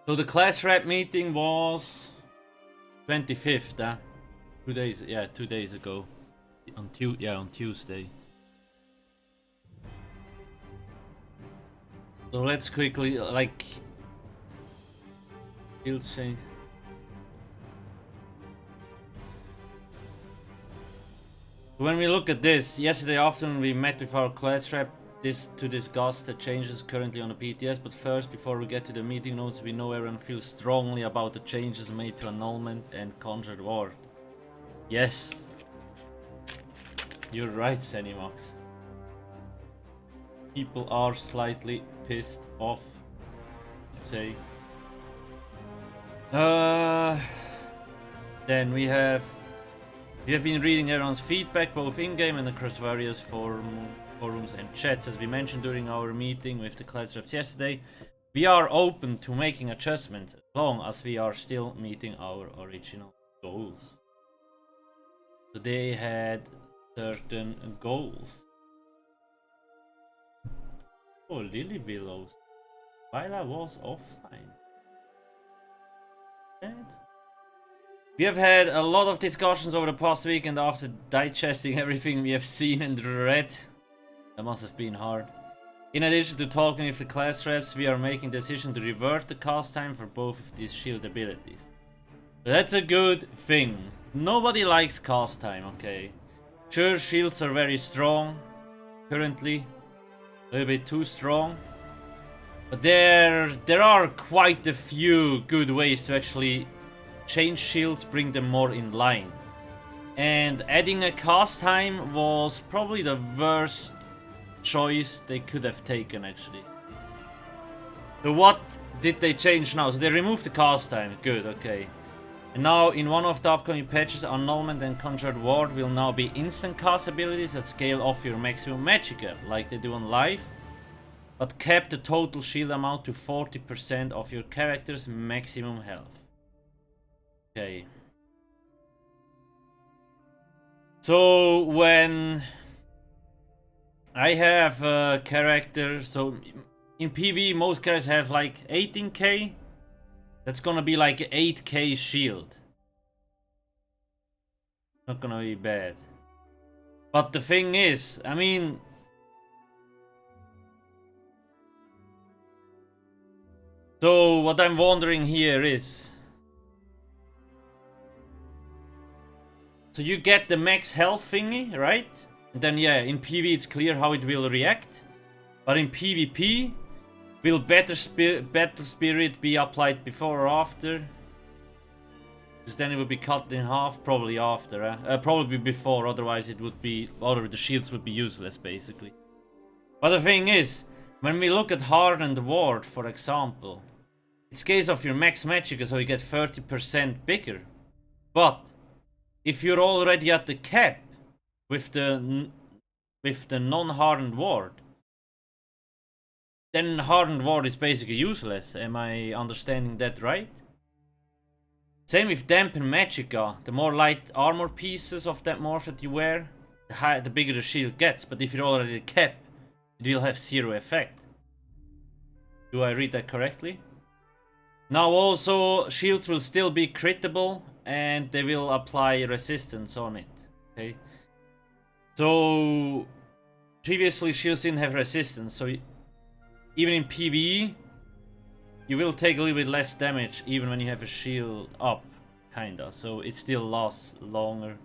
So the class rep meeting was 25th, 2 days, yeah, 2 days ago. On Tuesday. So let's quickly, like, build change. When we look at this, yesterday afternoon we met with our class rep to discuss the changes currently on the PTS, but first, before we get to the meeting notes, we know everyone feels strongly about the changes made to annulment and conjured ward. Yes. You're right, Zenimax. People are slightly pissed off, I'd say. Then we have been reading everyone's feedback both in-game and across various forums and chats. As we mentioned during our meeting with the class reps yesterday, we are open to making adjustments as long as we are still meeting our original goals. So they had certain goals. Oh, Lily Willows. While I was offline. We have had a lot of discussions over the past week, and after digesting everything we have seen and read, that must have been hard. In addition to talking with the class reps, we are making the decision to revert the cast time for both of these shield abilities. That's a good thing. Nobody likes cast time, okay? Sure, shields are very strong currently, a little bit too strong, but there are quite a few good ways to actually change shields, bring them more in line. And adding a cast time was probably the worst choice they could have taken, actually. So what did they change now? So they removed the cast time. Good, okay. And now in one of the upcoming patches, Annulment and Conjured Ward will now be instant cast abilities that scale off your maximum magicka, like they do on live, but cap the total shield amount to 40% of your character's maximum health. Okay. So when I have a character, so in PvE most characters have like 18k. That's gonna be like 8k shield. Not gonna be bad. But the thing is, I mean, so what I'm wondering here is, so you get the max health thingy, right? And then yeah, in PvE it's clear how it will react. But in PvP, will Battle Spirit be applied before or after? Because then it would be cut in half, probably after. Probably before, otherwise it would be, or the shields would be useless basically. But the thing is, when we look at Hardened Ward, for example, it scales off your max magicka, so you get 30% bigger. But if you're already at the cap with the non-hardened ward, then hardened ward is basically useless. Am I understanding that right? Same with dampen magicka. The more light armor pieces of that morph that you wear, the bigger the shield gets. But if you're already at the cap, it will have zero effect. Do I read that correctly? Now also, shields will still be critable and they will apply resistance on it. Okay. So previously shields didn't have resistance, so even in PvE you will take a little bit less damage even when you have a shield up, kinda. So it still lasts longer.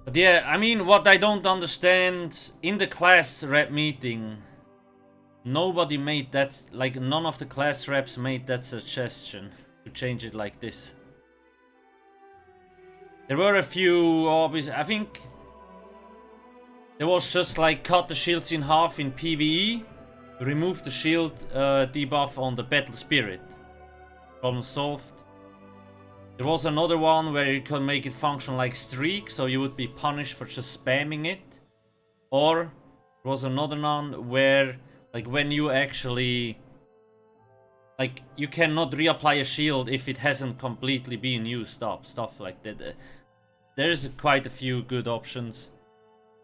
But yeah, I mean, what I don't understand, in the class rep meeting, nobody made that, like, none of the class reps made that suggestion to change it like this. There were a few, obviously, I think there was just like cut the shields in half in PvE, remove the shield debuff on the Battle Spirit. Problem solved. There was another one where you could make it function like streak, so you would be punished for just spamming it. Or there was another one where, like, when you actually like, you cannot reapply a shield if it hasn't completely been used up, stuff like that. There's quite a few good options.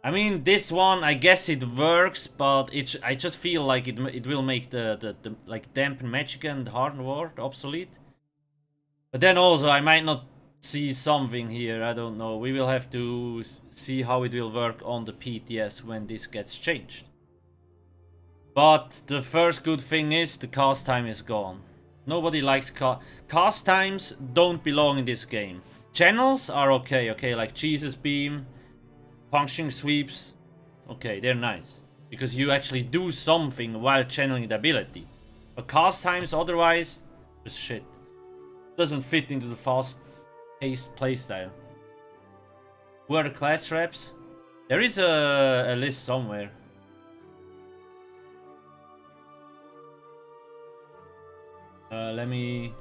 I mean, this one, I guess it works, but I just feel like it will make the like dampen magicka and harden ward obsolete. But then also, I might not see something here, I don't know. We will have to see how it will work on the PTS when this gets changed. But the first good thing is the cast time is gone. Nobody likes cast times don't belong in this game. Channels are okay, like Jesus Beam, puncturing sweeps, okay, they're nice. Because you actually do something while channeling the ability. But cast times otherwise, just shit. Doesn't fit into the fast-paced playstyle. Who are the class reps? There is a list somewhere. Let me...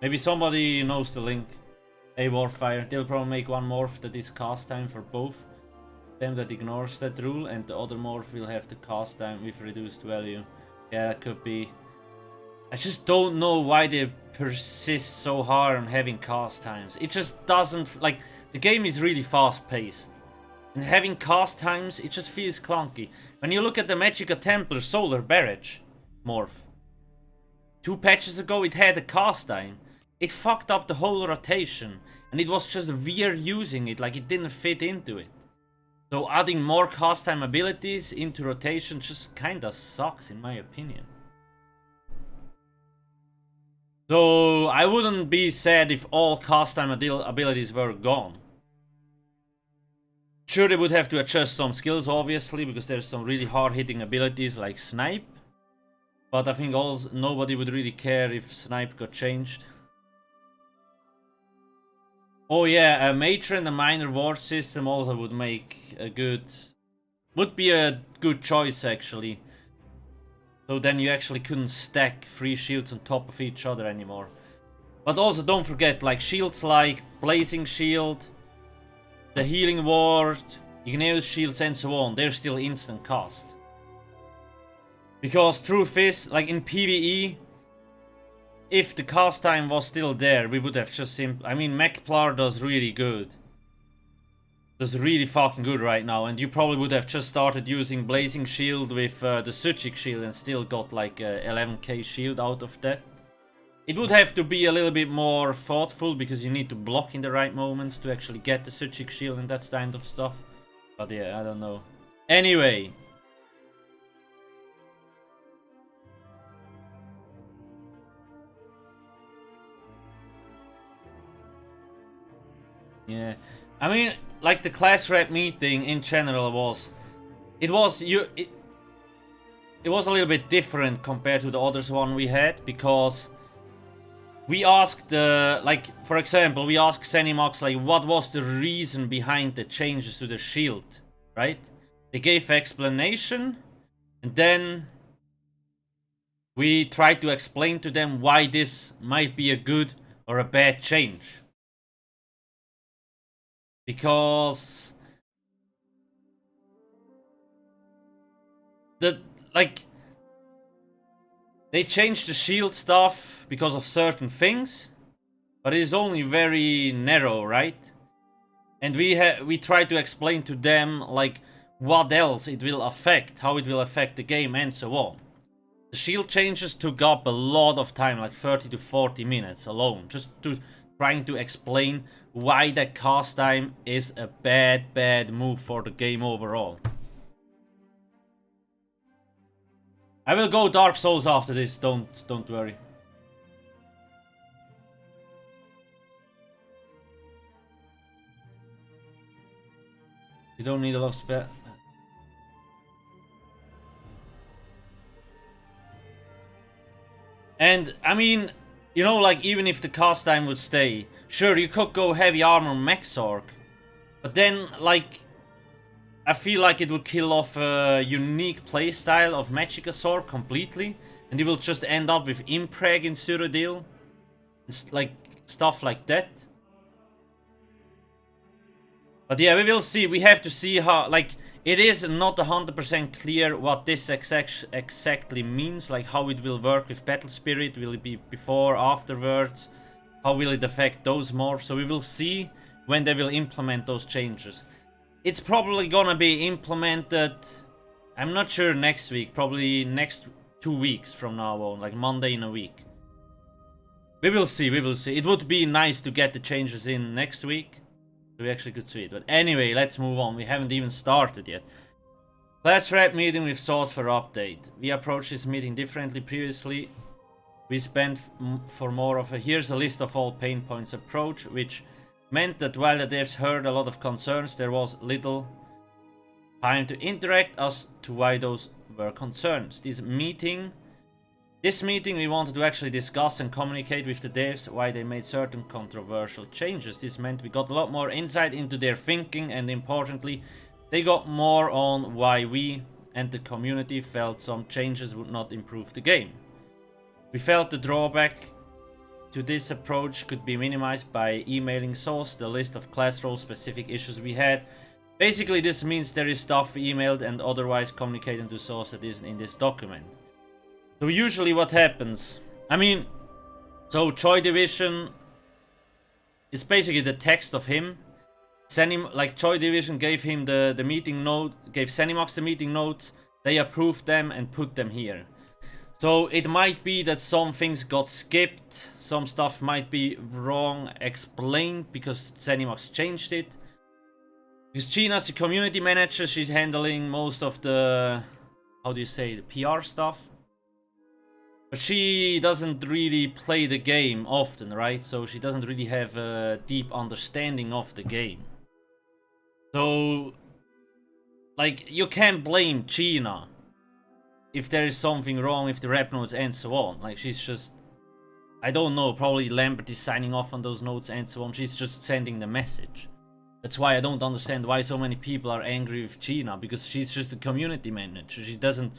Maybe somebody knows the link. A Warfire. They'll probably make one morph that is cast time for both them that ignores that rule, and the other morph will have the cast time with reduced value. Yeah, that could be. I just don't know why they persist so hard on having cast times. It just doesn't, like, the game is really fast paced. And having cast times, it just feels clunky. When you look at the Magicka Templar Solar Barrage morph. 2 patches ago it had a cast time. It fucked up the whole rotation. And it was just weird using it, like it didn't fit into it. So adding more cast time abilities into rotation just kinda sucks in my opinion. So I wouldn't be sad if all cast time abilities were gone. Sure, they would have to adjust some skills obviously, because there's some really hard hitting abilities like Snipe. But I think also nobody would really care if Snipe got changed. Oh yeah, a major and a minor ward system also would make a good... Would be a good choice actually. So then you actually couldn't stack 3 shields on top of each other anymore. But also don't forget, like shields like Blazing Shield, the Healing Ward, Igneous Shields and so on, they're still instant cast. Because truth is, like in PvE, if the cast time was still there, we would have just I mean, Mekplar does really good. Does really fucking good right now, and you probably would have just started using Blazing Shield with the Suchik Shield and still got like 11k shield out of that. It would have to be a little bit more thoughtful, because you need to block in the right moments to actually get the Suchik Shield and that kind of stuff. But yeah, I don't know. Anyway. Yeah, I mean, like the class rep meeting in general was, it was a little bit different compared to the others one we had, because we asked like, for example, we asked Zenimax like what was the reason behind the changes to the shield, right? They gave explanation, and then we tried to explain to them why this might be a good or a bad change. Because they changed the shield stuff because of certain things, but it is only very narrow, right? And we tried to explain to them like what else it will affect, how it will affect the game and so on. The shield changes took up a lot of time, like 30 to 40 minutes alone, just to trying to explain why that cast time is a bad move for the game overall. I will go Dark Souls after this, don't worry. You don't need a lot of spell. And I mean, you know, like even if the cast time would stay, sure you could go heavy armor mech Sorc, but then like I feel like it would kill off a unique playstyle of magicka Sorc completely, and you will just end up with impreg in Cyrodiil, like stuff like that. But yeah, we will see. We have to see how, like, It is not 100% clear what this exactly means, like how it will work with Battle Spirit. Will it be before, afterwards? How will it affect those morphs? So we will see when they will implement those changes. It's probably gonna be implemented, I'm not sure next week, probably next 2 weeks from now on, like Monday in a week. We will see, we will see. It would be nice to get the changes in next week. We actually could see it. But anyway, let's move on. We haven't even started yet. Class rep meeting with Sorc for update. We approached this meeting differently previously. We spent for more of a here's a list of all pain points approach, which meant that while the devs heard a lot of concerns, there was little time to interact as to why those were concerns. This meeting we wanted to actually discuss and communicate with the devs why they made certain controversial changes. This meant we got a lot more insight into their thinking, and importantly, they got more on why we and the community felt some changes would not improve the game. We felt the drawback to this approach could be minimized by emailing Sorc the list of class role specific issues we had. Basically, this means there is stuff we emailed and otherwise communicated to Sorc that isn't in this document. So usually what happens, I mean, so Joy Division is basically the text of him. Like Joy Division gave him the meeting note, gave Zenimax the meeting notes, they approved them and put them here. So it might be that some things got skipped, some stuff might be wrong explained because Zenimax changed it. Because Gina's the community manager, she's handling most of the, how do you say, the PR stuff. But she doesn't really play the game often, right? So she doesn't really have a deep understanding of the game. So, like, you can't blame Gina if there is something wrong with the rep notes and so on. Like, she's just, I don't know, probably Lambert is signing off on those notes and so on. She's just sending the message. That's why I don't understand why so many people are angry with Gina, because she's just a community manager. She doesn't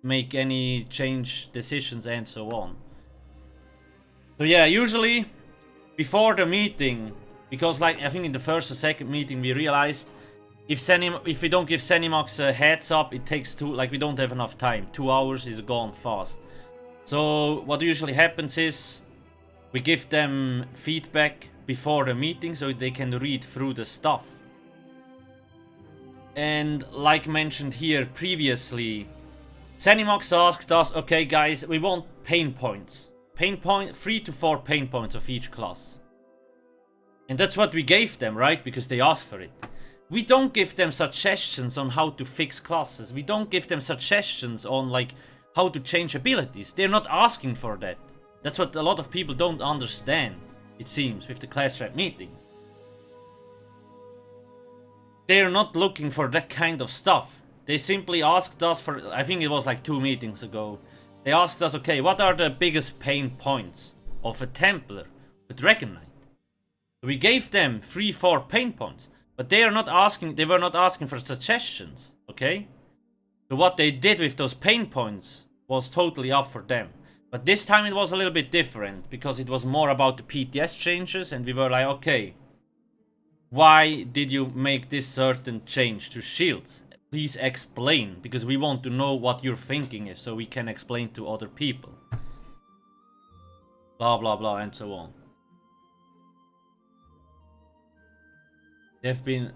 make any change decisions and so on. So yeah, usually before the meeting, because like I think in the first or second meeting we realized if we don't give Zenimax a heads up, it takes we don't have enough time. 2 hours is gone fast. So what usually happens is we give them feedback before the meeting so they can read through the stuff. And like mentioned here previously, Zenimax asked us, okay guys, we want pain points. 3 to 4 pain points of each class. And that's what we gave them, right? Because they asked for it. We don't give them suggestions on how to fix classes. We don't give them suggestions on like how to change abilities. They're not asking for that. That's what a lot of people don't understand, it seems, with the class rep meeting. They're not looking for that kind of stuff. They simply asked us for, I think it was like 2 meetings ago. They asked us, okay, what are the biggest pain points of a Templar, a Dragon Knight? We gave them 3-4 pain points, but they were not asking for suggestions, okay? So what they did with those pain points was totally up for them. But this time it was a little bit different, because it was more about the PTS changes, and we were like, okay, why did you make this certain change to shields? Please explain, because we want to know what your thinking is, so we can explain to other people. Blah blah blah and so on. They've been...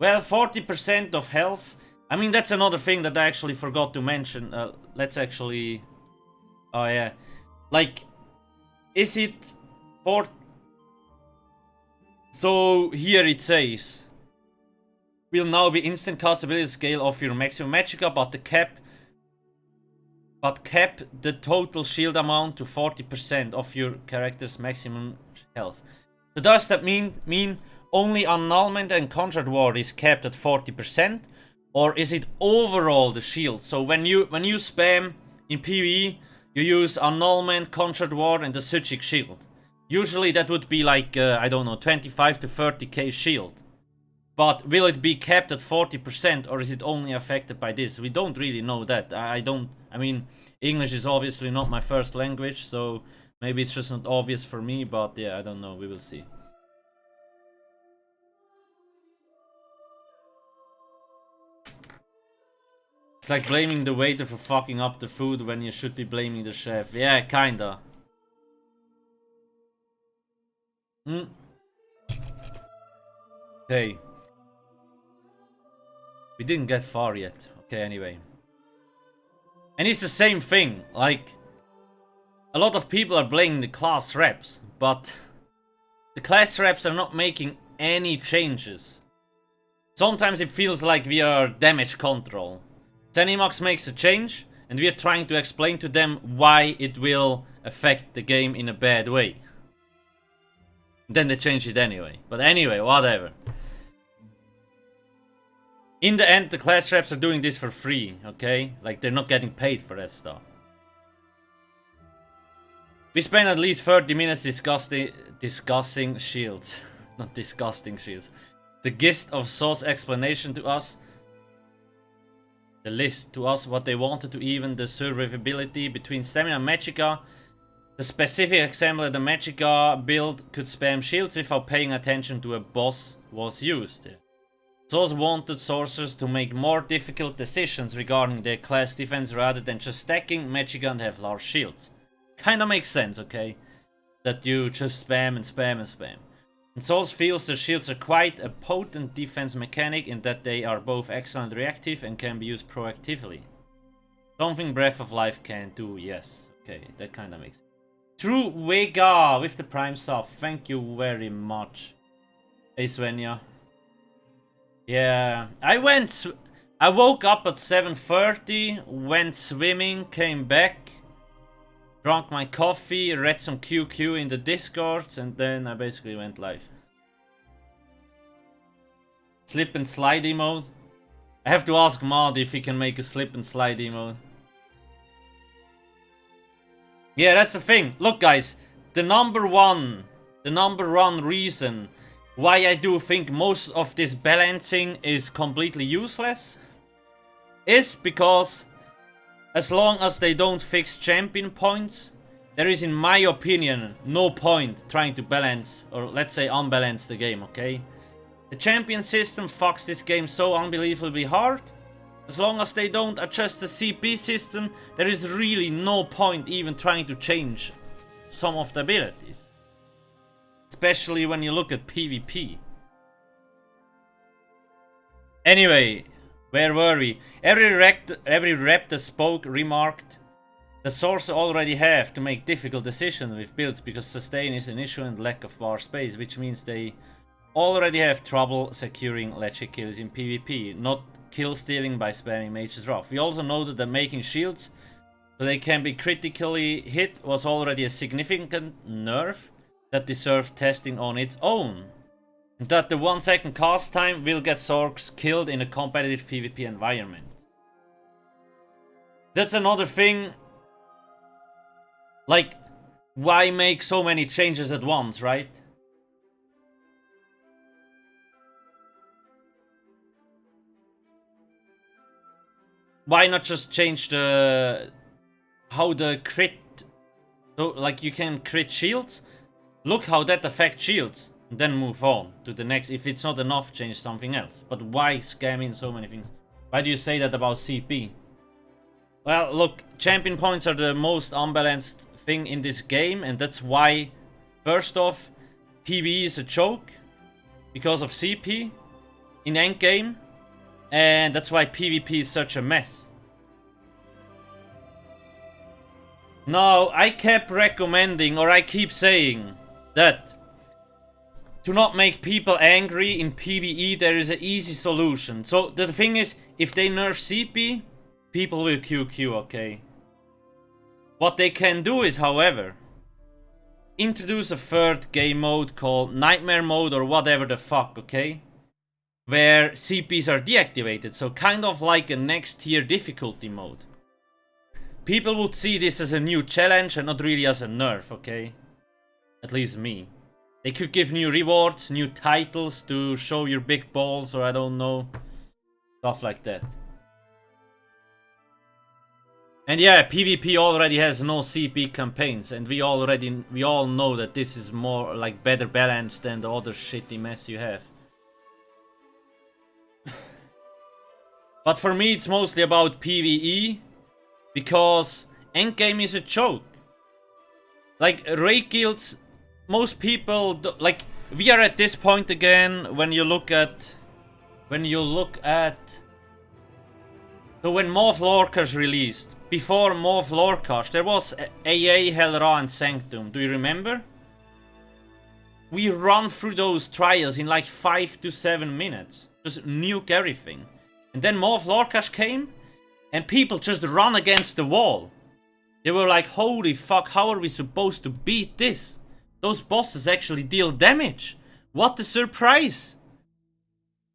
Well, 40% of health. I mean, that's another thing that I actually forgot to mention. Let's actually... Oh yeah. Like, is it... So here it says, will now be instant castability scale of your maximum magicka, but cap the total shield amount to 40% of your character's maximum health. So does that mean only annulment and conjured ward is capped at 40%, or is it overall the shield? So when you spam in PvE, you use annulment, conjured ward, and the Suchik shield. Usually that would be like, I don't know, 25 to 30k shield. But will it be capped at 40%, or is it only affected by this? We don't really know that. I mean, English is obviously not my first language, so maybe it's just not obvious for me, but yeah, I don't know, we will see. It's like blaming the waiter for fucking up the food when you should be blaming the chef. Yeah, kinda. Okay. We didn't get far yet. Okay, anyway. And it's the same thing. Like, a lot of people are blaming the class reps, but the class reps are not making any changes. Sometimes it feels like we are damage control. Zenimax makes a change, and we are trying to explain to them why it will affect the game in a bad way. Then they change it anyway. But anyway, whatever. In the end, the class reps are doing this for free, okay? Like, they're not getting paid for that stuff. We spent at least 30 minutes discussing shields. Not disgusting shields. The gist of Sorc's explanation to us. The list to us what they wanted to even the survivability between stamina and magicka. The specific example that the magicka build could spam shields without paying attention to a boss was used. Sorc wanted sorcerers to make more difficult decisions regarding their class defense rather than just stacking magicka and have large shields. Kinda makes sense, okay? That you just spam and spam and spam. And Sorc feels the shields are quite a potent defense mechanic in that they are both excellent reactive and can be used proactively. Something Breath of Life can do, yes. Okay, that kinda makes sense. True Vega with the Prime sub, thank you very much. Hey Svenja. Yeah, I woke up at 7:30, went swimming, came back, drank my coffee, read some QQ in the Discord, and then I basically went live. Slip and slide emote. I have to ask Mod if he can make a slip and slide emote. Yeah, that's the thing. Look guys, the number one reason why I do think most of this balancing is completely useless is because as long as they don't fix champion points, there is, in my opinion, no point trying to balance, or let's say unbalance the game, okay? The champion system fucks this game so unbelievably hard. As long as they don't adjust the CP system, there is really no point even trying to change some of the abilities. Especially when you look at PvP. Anyway, where were we? Every rep that spoke remarked that Sorc already have to make difficult decisions with builds because sustain is an issue and lack of bar space, which means they already have trouble securing legit kills in PvP, not kill stealing by spamming Mage's Wrath. We also noted that making shields so they can be critically hit was already a significant nerf that deserved testing on its own. And that the 1 second cast time will get Sorcs killed in a competitive PvP environment. That's another thing. Like, why make so many changes at once, right? Why not just change how the crit, so like you can crit shields? Look how that affects shields, and then move on to the next. If it's not enough, change something else. But why scam in so many things? Why do you say that about CP? Well, look, champion points are the most unbalanced thing in this game, and that's why, first off, PvE is a joke because of CP in Endgame, and that's why PvP is such a mess. Now, I kept recommending, or I keep saying, that to not make people angry in PvE, there is an easy solution. So the thing is, if they nerf CP, people will QQ, okay? What they can do is, however, introduce a third game mode called Nightmare mode or whatever the fuck, okay? Where CPs are deactivated, so kind of like a next tier difficulty mode. People would see this as a new challenge and not really as a nerf, okay? At least me. They could give new rewards, new titles to show your big balls, or I don't know. Stuff like that. And yeah, PvP already has no CP campaigns, and we all know that this is more like better balanced than the other shitty mess you have. But for me, it's mostly about PvE, because Endgame is a joke. Like, raid guilds, most people, like, we are at this point again when you look at... So when Morph Lorcash released, before Morph Lorcash, there was AA, Hellra and Sanctum, do you remember? We run through those trials in like 5 to 7 minutes. Just nuke everything. And then Morph Lorcash came, and people just run against the wall. They were like, holy fuck, how are we supposed to beat this? Those bosses actually deal damage. What a surprise!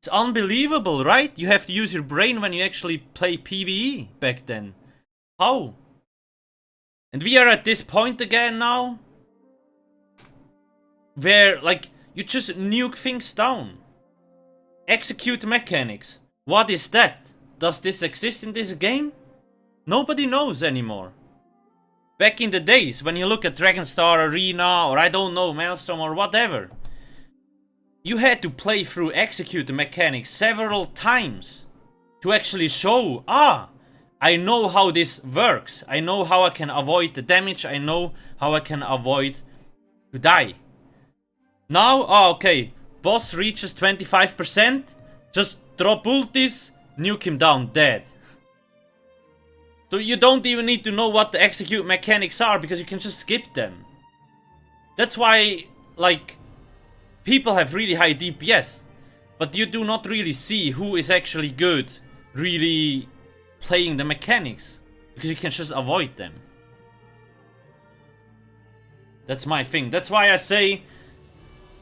It's unbelievable, right? You have to use your brain when you actually play PvE back then. How? And we are at this point again now, where, like, you just nuke things down. Execute mechanics. What is that? Does this exist in this game? Nobody knows anymore. Back in the days, when you look at Dragonstar Arena, or I don't know, Maelstrom or whatever, you had to play through execute mechanics several times to actually show, I know how this works. I know how I can avoid the damage. I know how I can avoid to die. Now, okay, boss reaches 25%, just drop ultis, nuke him down, dead. So you don't even need to know what the execute mechanics are, because you can just skip them. That's why, like, people have really high DPS, but you do not really see who is actually good, really playing the mechanics, because you can just avoid them. That's my thing. That's why I say,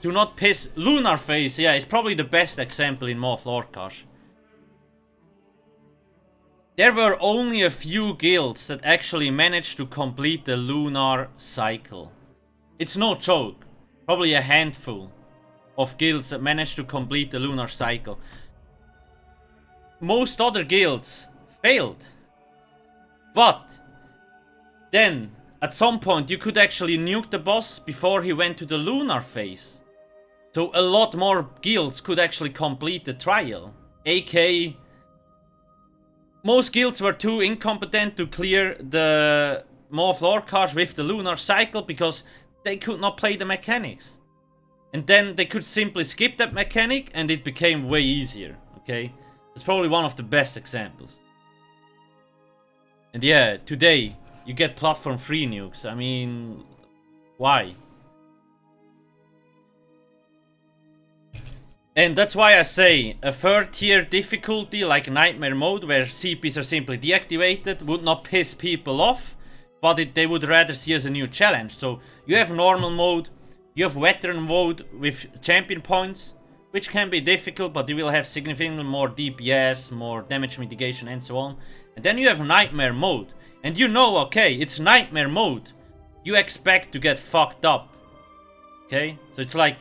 do not piss. Lunar Phase, yeah, is probably the best example in Morph Lorcash. There were only a few guilds that actually managed to complete the lunar cycle. It's no joke. Probably a handful of guilds that managed to complete the lunar cycle. Most other guilds failed. But then, at some point, you could actually nuke the boss before he went to the lunar phase. So a lot more guilds could actually complete the trial. AK, most guilds were too incompetent to clear the Morph Lorcash with the lunar cycle because they could not play the mechanics. And then they could simply skip that mechanic and it became way easier, okay? It's probably one of the best examples. And yeah, today you get platform 3 nukes. I mean, why? And that's why I say a 3rd tier difficulty like Nightmare mode, where CPs are simply deactivated, would not piss people off, but they would rather see as a new challenge. So you have normal mode, you have veteran mode with champion points, which can be difficult, but you will have significantly more DPS, more damage mitigation and so on. And then you have Nightmare mode, and you know, okay, it's Nightmare mode, you expect to get fucked up, okay? So it's like,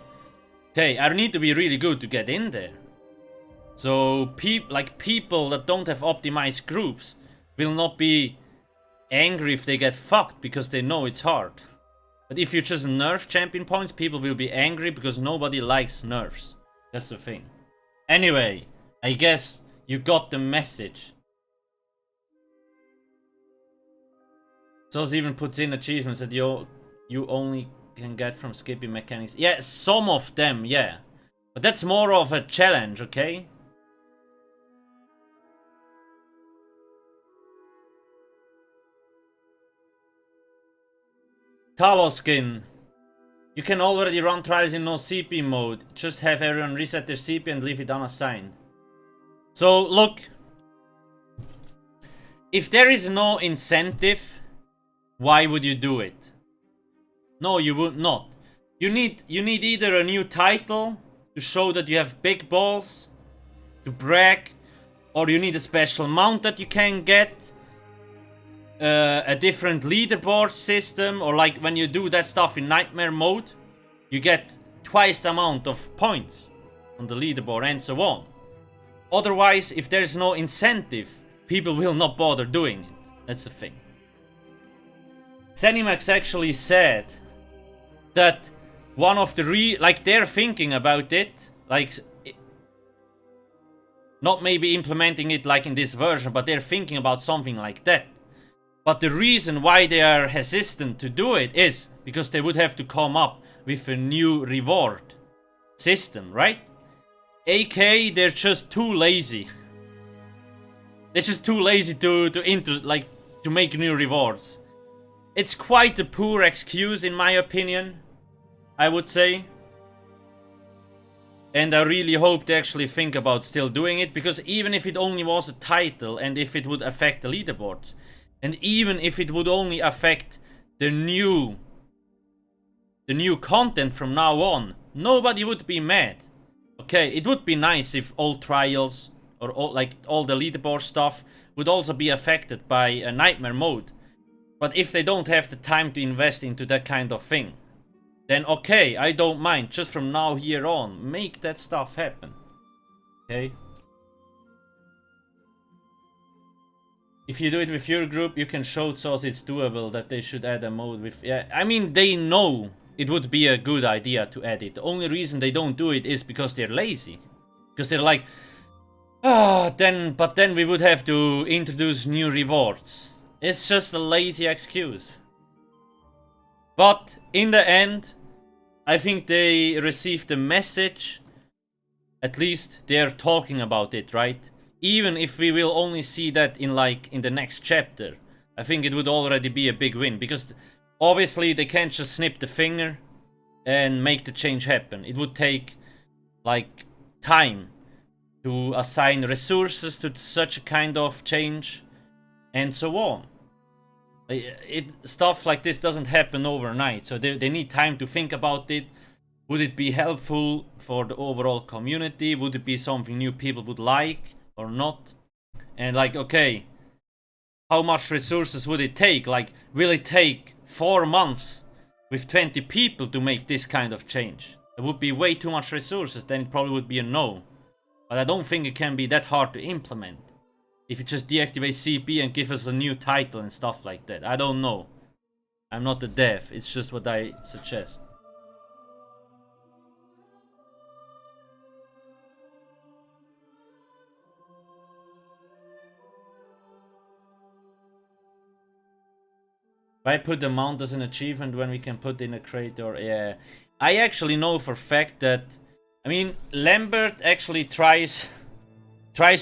okay, I need to be really good to get in there. So people that don't have optimized groups will not be angry if they get fucked because they know it's hard. But if you just nerf champion points, people will be angry because nobody likes nerfs. That's the thing. Anyway, I guess you got the message. Soz even puts in achievements that you only can get from skipping mechanics. Yeah, some of them, yeah. But that's more of a challenge, okay? Taloskin. You can already run trials in no CP mode. Just have everyone reset their CP and leave it unassigned. So, look. If there is no incentive, why would you do it? No, you would not. You need either a new title to show that you have big balls, to brag, or you need a special mount that you can get, a different leaderboard system, or like when you do that stuff in Nightmare mode, you get twice the amount of points on the leaderboard and so on. Otherwise, if there's no incentive, people will not bother doing it. That's the thing. Zenimax actually said that one of the they're thinking about it, like, Not maybe implementing it like in this version, but they're thinking about something like that. But the reason why they are hesitant to do it is because they would have to come up with a new reward system, right? AK, they're just too lazy. They're just too lazy to make new rewards. It's quite a poor excuse in my opinion, I would say. And I really hope they actually think about still doing it, because even if it only was a title and if it would affect the leaderboards, and even if it would only affect the new content from now on, nobody would be mad. Okay, it would be nice if all trials or all the leaderboard stuff would also be affected by a nightmare mode. But if they don't have the time to invest into that kind of thing, then okay, I don't mind. Just from now here on, make that stuff happen. Okay? If you do it with your group, you can show Sorc it's doable, that they should add a mode with... Yeah, I mean, they know it would be a good idea to add it. The only reason they don't do it is because they're lazy. Because they're like, but then we would have to introduce new rewards. It's just a lazy excuse. But in the end, I think they received the message. At least they're talking about it, right? Even if we will only see that in the next chapter, I think it would already be a big win, because obviously they can't just snip the finger and make the change happen. It would take like time to assign resources to such a kind of change and so on. Stuff like this doesn't happen overnight, so they need time to think about it. Would it be helpful for the overall community? Would it be something new people would like or not? And like, okay, how much resources would it take? Like, will it take 4 months with 20 people to make this kind of change? It would be way too much resources, then it probably would be a no. But I don't think it can be that hard to implement. If you just deactivate CP and give us a new title and stuff like that. I don't know. I'm not the dev, it's just what I suggest. Why put the mount as an achievement when we can put in a crate? Or yeah, I actually know for a fact that, I mean, Lambert actually tries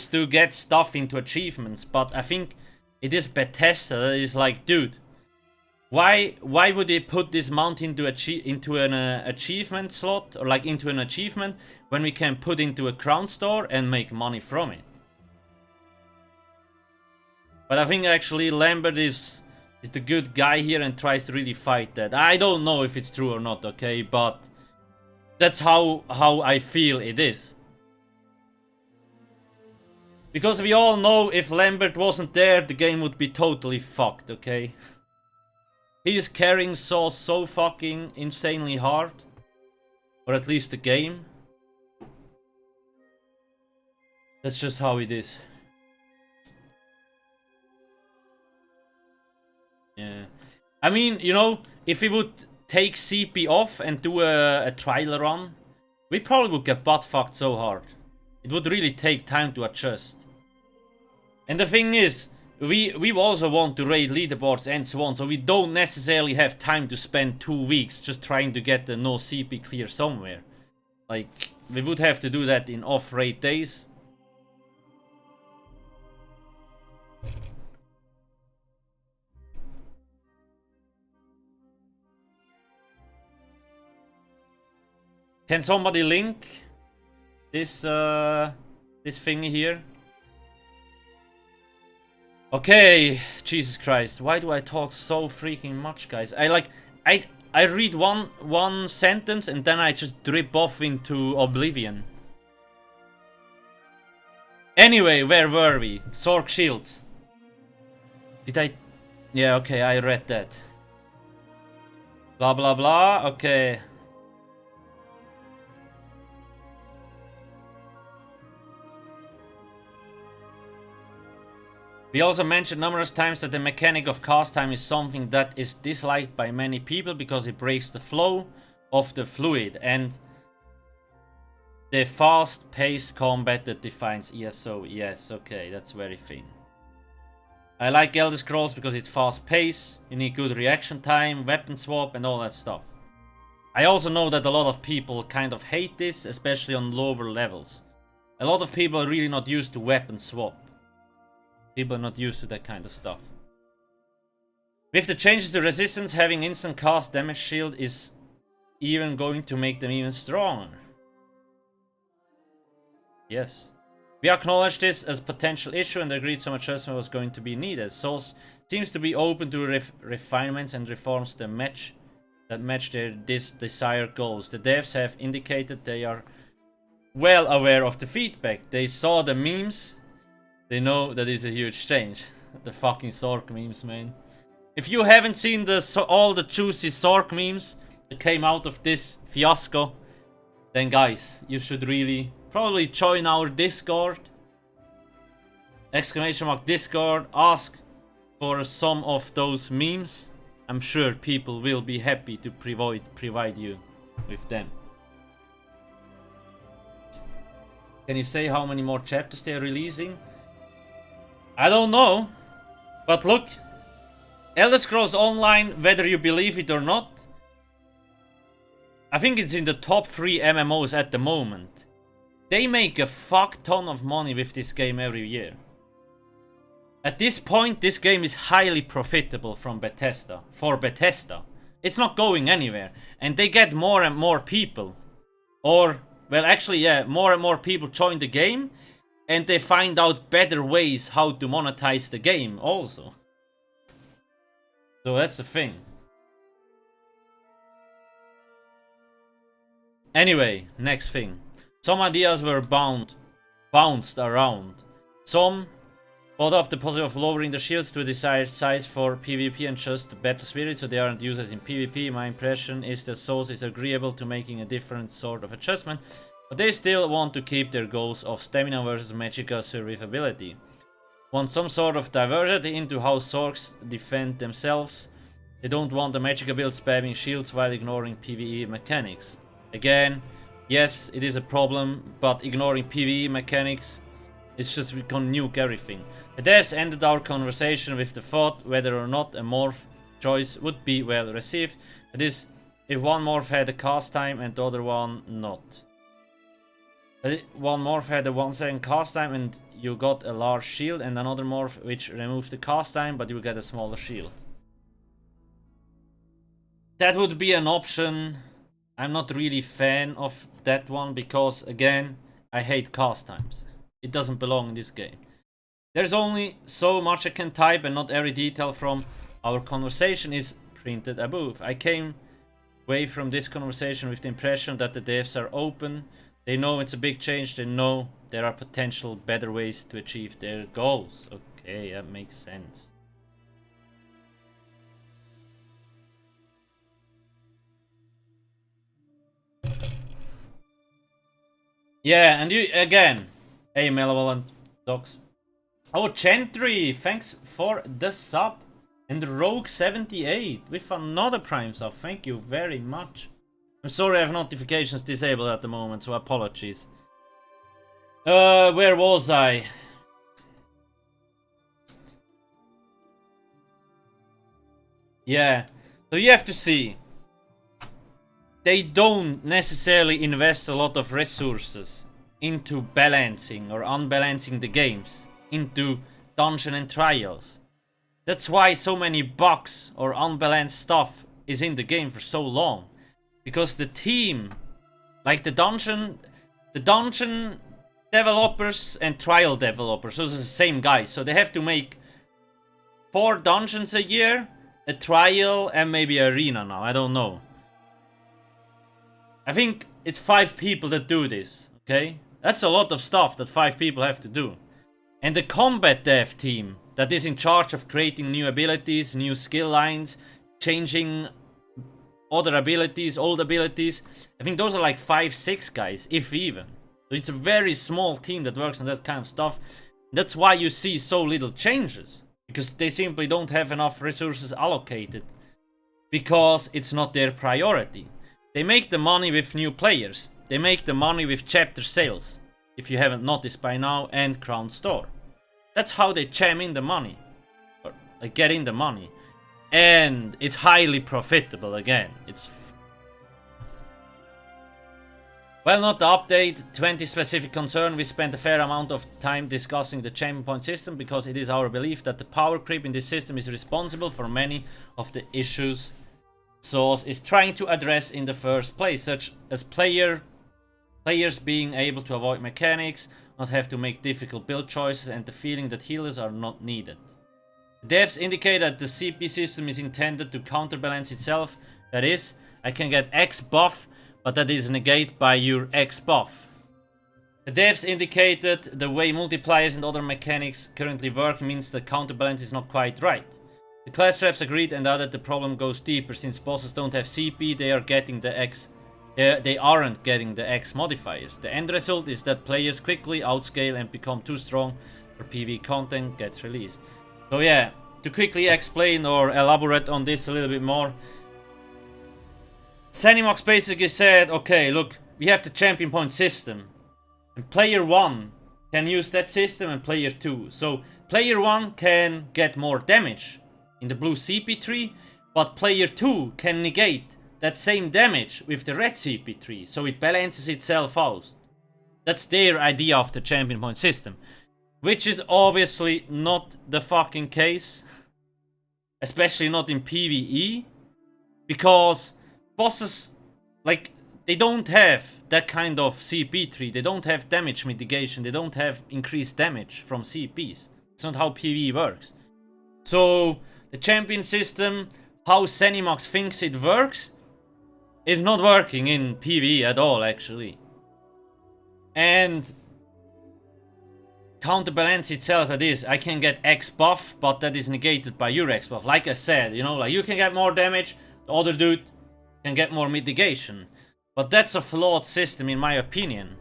to get stuff into achievements, but I think it is Bethesda that is like, dude, why would they put this mount into an achievement slot, or like into an achievement, when we can put into a crown store and make money from it? But I think actually Lambert is the good guy here and tries to really fight that. I don't know if it's true or not, okay, but that's how I feel it is. Because we all know if Lambert wasn't there, the game would be totally fucked, okay? He is carrying Sorc so fucking insanely hard. Or at least the game. That's just how it is. Yeah. I mean, you know, if we would take CP off and do a trial run, we probably would get butt fucked so hard. It would really take time to adjust. And the thing is, we also want to raid leaderboards and so on, so we don't necessarily have time to spend 2 weeks just trying to get the no CP clear somewhere. Like, we would have to do that in off-raid days. Can somebody link this this thingy here? Okay, Jesus Christ, why do I talk so freaking much, guys? I read one sentence and then I just drip off into oblivion. Anyway, where were we? Sorc shields. Did I? Yeah, okay, I read that. Blah blah blah, okay. We also mentioned numerous times that the mechanic of cast time is something that is disliked by many people because it breaks the flow of the fluid, and the fast-paced combat that defines ESO. Yes, okay, that's very thin. I like Elder Scrolls because it's fast-paced, you need good reaction time, weapon swap, and all that stuff. I also know that a lot of people kind of hate this, especially on lower levels. A lot of people are really not used to weapon swap. People are not used to that kind of stuff. With the changes to resistance, having instant cast damage shield is even going to make them even stronger. Yes. We acknowledge this as a potential issue and agreed some adjustment was going to be needed. Souls seems to be open to refinements and reforms that match their desired goals. The devs have indicated they are well aware of the feedback. They saw the memes. They know that is a huge change. The fucking Sorc memes, man. If you haven't seen all the juicy Sorc memes that came out of this fiasco, then guys, you should really probably join our Discord. !Discord. Ask for some of those memes. I'm sure people will be happy to provide you with them. Can you say how many more chapters they are releasing? I don't know. But look, Elder Scrolls Online, whether you believe it or not, I think it's in the top 3 MMOs at the moment. They make a fuck ton of money with this game every year. At this point, this game is highly profitable for Bethesda. It's not going anywhere. And they get more and more people. Or, well actually yeah, more and more people join the game. And they find out better ways how to monetize the game also. So that's the thing. Anyway, next thing. Some ideas were bounced around. Some brought up the possibility of lowering the shields to a desired size for PvP and just the battle spirit so they aren't used as in PvP. My impression is that Souls is agreeable to making a different sort of adjustment, but they still want to keep their goals of stamina versus magicka survivability. Want some sort of diversity into how Sorcs defend themselves. They don't want the magicka build spamming shields while ignoring PvE mechanics. Again, yes, it is a problem, but ignoring PvE mechanics, it's just we can nuke everything. The devs ended our conversation with the thought whether or not a morph choice would be well received. That is, if one morph had a cast time and the other one not. One morph had a 1 second cast time and you got a large shield, and another morph which removed the cast time but you get a smaller shield. That would be an option. I'm not really fan of that one because, again, I hate cast times. It doesn't belong in this game. There's only so much I can type and not every detail from our conversation is printed above. I came away from this conversation with the impression that the devs are open. They know it's a big change. They know there are potential better ways to achieve their goals. Okay, that makes sense. Yeah, and you again. Hey, malevolent dogs. Oh, Gentry, thanks for the sub. And Rogue 78 with another Prime sub. Thank you very much. I'm sorry I have notifications disabled at the moment, so apologies. Where was I? Yeah, so you have to see. They don't necessarily invest a lot of resources into balancing or unbalancing the games, into dungeon and trials. That's why so many bugs or unbalanced stuff is in the game for so long. Because the team, like the dungeon developers and trial developers, those are the same guys. So they have to make 4 dungeons a year, a trial and maybe arena now, I don't know. I think it's 5 people that do this, okay? That's a lot of stuff that 5 people have to do. And the combat dev team that is in charge of creating new abilities, new skill lines, changing other abilities, old abilities, I think those are like 5-6 guys, if even. So it's a very small team that works on that kind of stuff. That's why you see so little changes. Because they simply don't have enough resources allocated. Because it's not their priority. They make the money with new players. they make the money with chapter sales, if you haven't noticed by now, and Crown Store. That's how they jam in the money, or like get in the money. And it's highly profitable again. It's well, not the update, 20 specific concern. We spent a fair amount of time discussing the champion point system because it is our belief that the power creep in this system is responsible for many of the issues Sorc is trying to address in the first place, such as players being able to avoid mechanics, not have to make difficult build choices, and the feeling that healers are not needed. The devs indicate that the CP system is intended to counterbalance itself. That is, I can get X buff, but that is negated by your X buff. The devs indicated the way multipliers and other mechanics currently work means the counterbalance is not quite right. The class reps agreed and added the problem goes deeper. Since bosses don't have CP, they aren't getting the X modifiers. The end result is that players quickly outscale and become too strong for PvE content gets released. So yeah, to quickly explain or elaborate on this a little bit more, Zenimax basically said, okay, look, we have the champion point system, and player 1 can use that system and player 2. So player 1 can get more damage in the blue CP tree, but player 2 can negate that same damage with the red CP tree, so it balances itself out. That's their idea of the champion point system, which is obviously not the fucking case, especially not in PvE, because bosses, like, they don't have that kind of CP tree, they don't have damage mitigation, they don't have increased damage from CPs. It's not how PvE works. So the champion system, how Zenimax thinks it works, is not working in PvE at all, actually. And counterbalance itself, that is, I can get X buff, but that is negated by your X buff. Like I said, you know, like you can get more damage, the other dude can get more mitigation. But that's a flawed system in my opinion.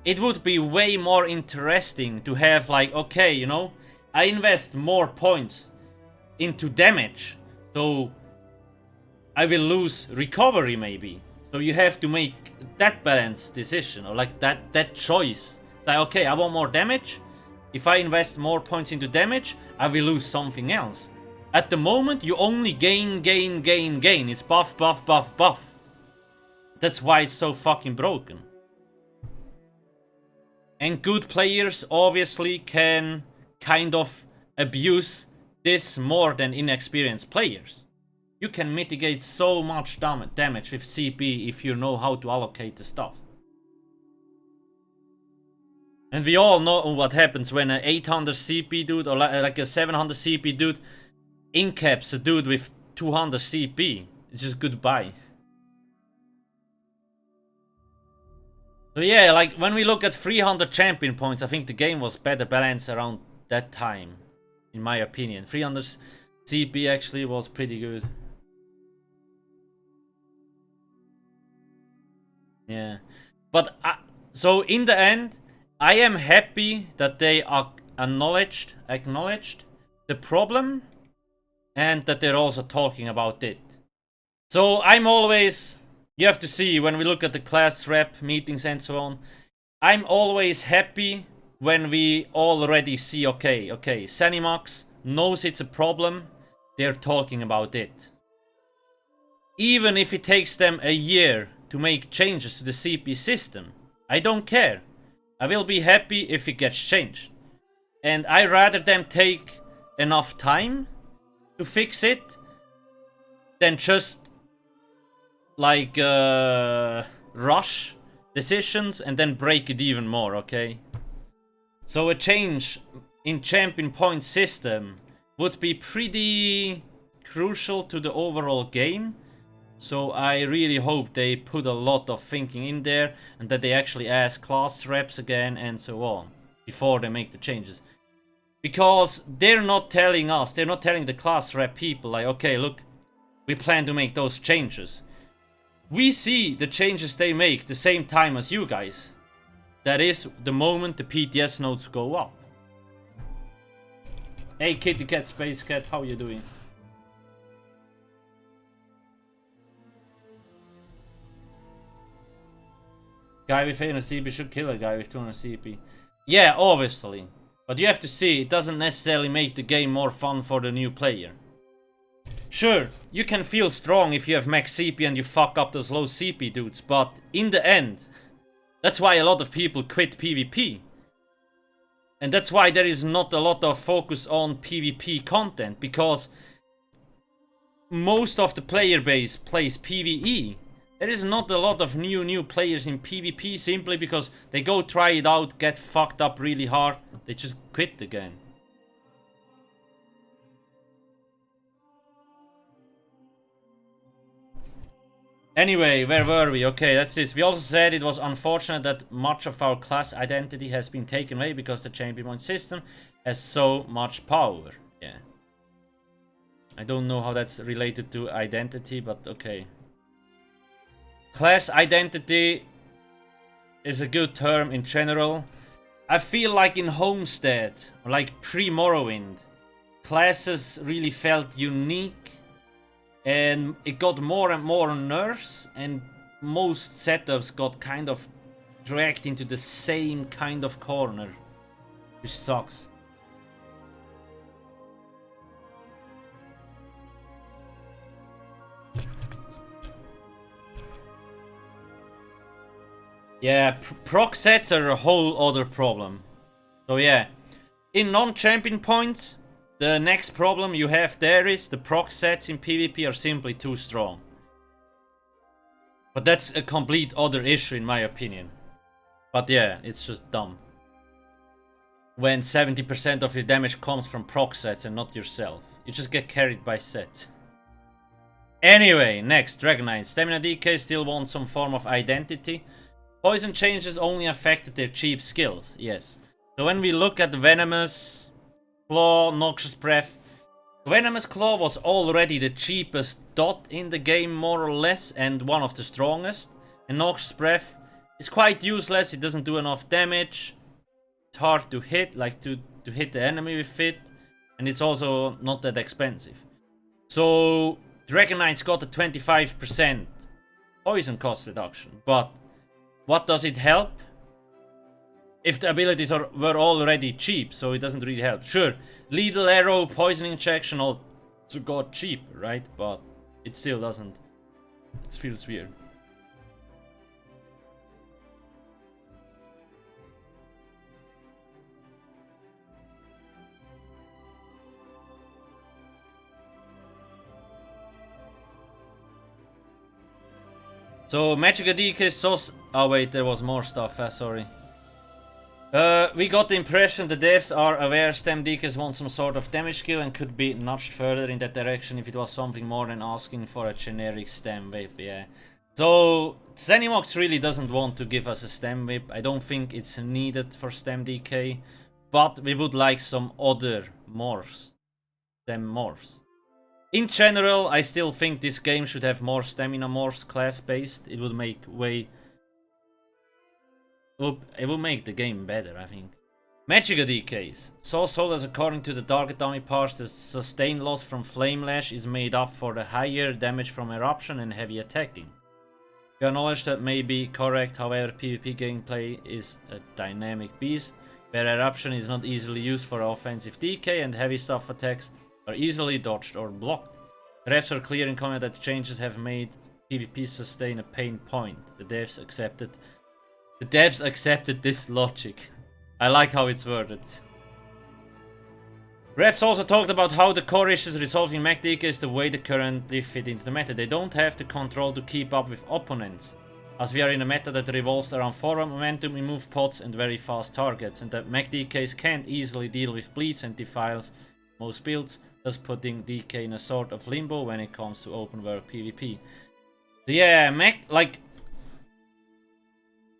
It would be way more interesting to have like, okay, you know, I invest more points into damage, so I will lose recovery maybe. So you have to make that balance decision, or like that choice. Like, okay, I want more damage. If I invest more points into damage, I will lose something else. At the moment, you only gain. It's buff, buff, buff, buff. That's why it's so fucking broken. And good players obviously can kind of abuse this more than inexperienced players. You can mitigate so much damage with CP if you know how to allocate the stuff. And we all know what happens when an 800 CP dude or like a 700 CP dude incaps a dude with 200 CP. It's just goodbye. So yeah, like when we look at 300 champion points, I think the game was better balanced around that time, in my opinion. 300 CP actually was pretty good. Yeah, but so in the end, I am happy that they are acknowledged the problem, and that they're also talking about it. So I'm always, you have to see, when we look at the class rep meetings and so on, I'm always happy when we already see, okay, Zenimax knows it's a problem, they're talking about it. Even if it takes them a year to make changes to the CP system, I don't care. I will be happy if it gets changed. And I rather them take enough time to fix it than just like rush decisions and then break it even more, okay? So a change in champion point system would be pretty crucial to the overall game. So I really hope they put a lot of thinking in there and that they actually ask class reps again and so on before they make the changes. Because they're not telling us, they're not telling the class rep people like, okay, look, we plan to make those changes. We see the changes they make the same time as you guys. That is the moment the PTS nodes go up. Hey Kitty Cat Space Cat, how you doing? Guy with 800 CP should kill a guy with 200 CP. Yeah, obviously. But you have to see, it doesn't necessarily make the game more fun for the new player. Sure, you can feel strong if you have max CP and you fuck up those low CP dudes, but in the end, that's why a lot of people quit PvP. And that's why there is not a lot of focus on PvP content, because most of the player base plays PvE. There is not a lot of new players in PvP simply because they go try it out, get fucked up really hard, they just quit again. Anyway, where were we? Okay, that's this. We also said it was unfortunate that much of our class identity has been taken away because the champion point system has so much power. Yeah. I don't know how that's related to identity, but okay. Class identity is a good term in general. I feel like in Homestead, or like pre-Morrowind, classes really felt unique. And it got more and more nerfs, and most setups got kind of dragged into the same kind of corner, which sucks. Yeah, proc sets are a whole other problem. So yeah, in non-champion points, the next problem you have there is the proc sets in PvP are simply too strong. But that's a complete other issue in my opinion. But yeah, it's just dumb. When 70% of your damage comes from proc sets and not yourself. You just get carried by sets. Anyway, next, Dragon Knight. Stamina DK still wants some form of identity. Poison changes only affected their cheap skills, yes. So when we look at Venomous Claw, Noxious Breath, Venomous Claw was already the cheapest dot in the game more or less and one of the strongest. And Noxious Breath is quite useless, it doesn't do enough damage. It's hard to hit, like to hit the enemy with it. And it's also not that expensive. So Dragon Knight's got a 25% poison cost reduction, but what does it help? If the abilities were already cheap, so it doesn't really help. Sure, Lethal Arrow, Poison Injection also got cheap, right? But it still doesn't. It feels weird. So magicka DK so... Oh wait, there was more stuff, sorry. We got the impression the devs are aware stem DKs want some sort of damage skill and could be nudged further in that direction if it was something more than asking for a generic stem whip, yeah. So Zenimax really doesn't want to give us a stem whip. I don't think it's needed for stem DK, but we would like some other morphs. Stem morphs. In general, I still think this game should have more stamina morphs class based. It would make it will make the game better, I think. Magicka DKs. Soul Soldiers, according to the target dummy parts, the sustain loss from Flame Lash is made up for the higher damage from eruption and heavy attacking. We acknowledge that may be correct, however PvP gameplay is a dynamic beast, where eruption is not easily used for offensive DK and heavy stuff attacks are easily dodged or blocked. The refs are clear in comment that changes have made PvP sustain a pain point. The devs accepted this logic. I like how it's worded. Reps also talked about how the core issues resolving mech DK is the way they currently fit into the meta. They don't have the control to keep up with opponents, as we are in a meta that revolves around forward momentum, remove pots and very fast targets, and that mech DKs can't easily deal with bleeds and defiles most builds, thus putting DK in a sort of limbo when it comes to open world PvP. So yeah, mech, like,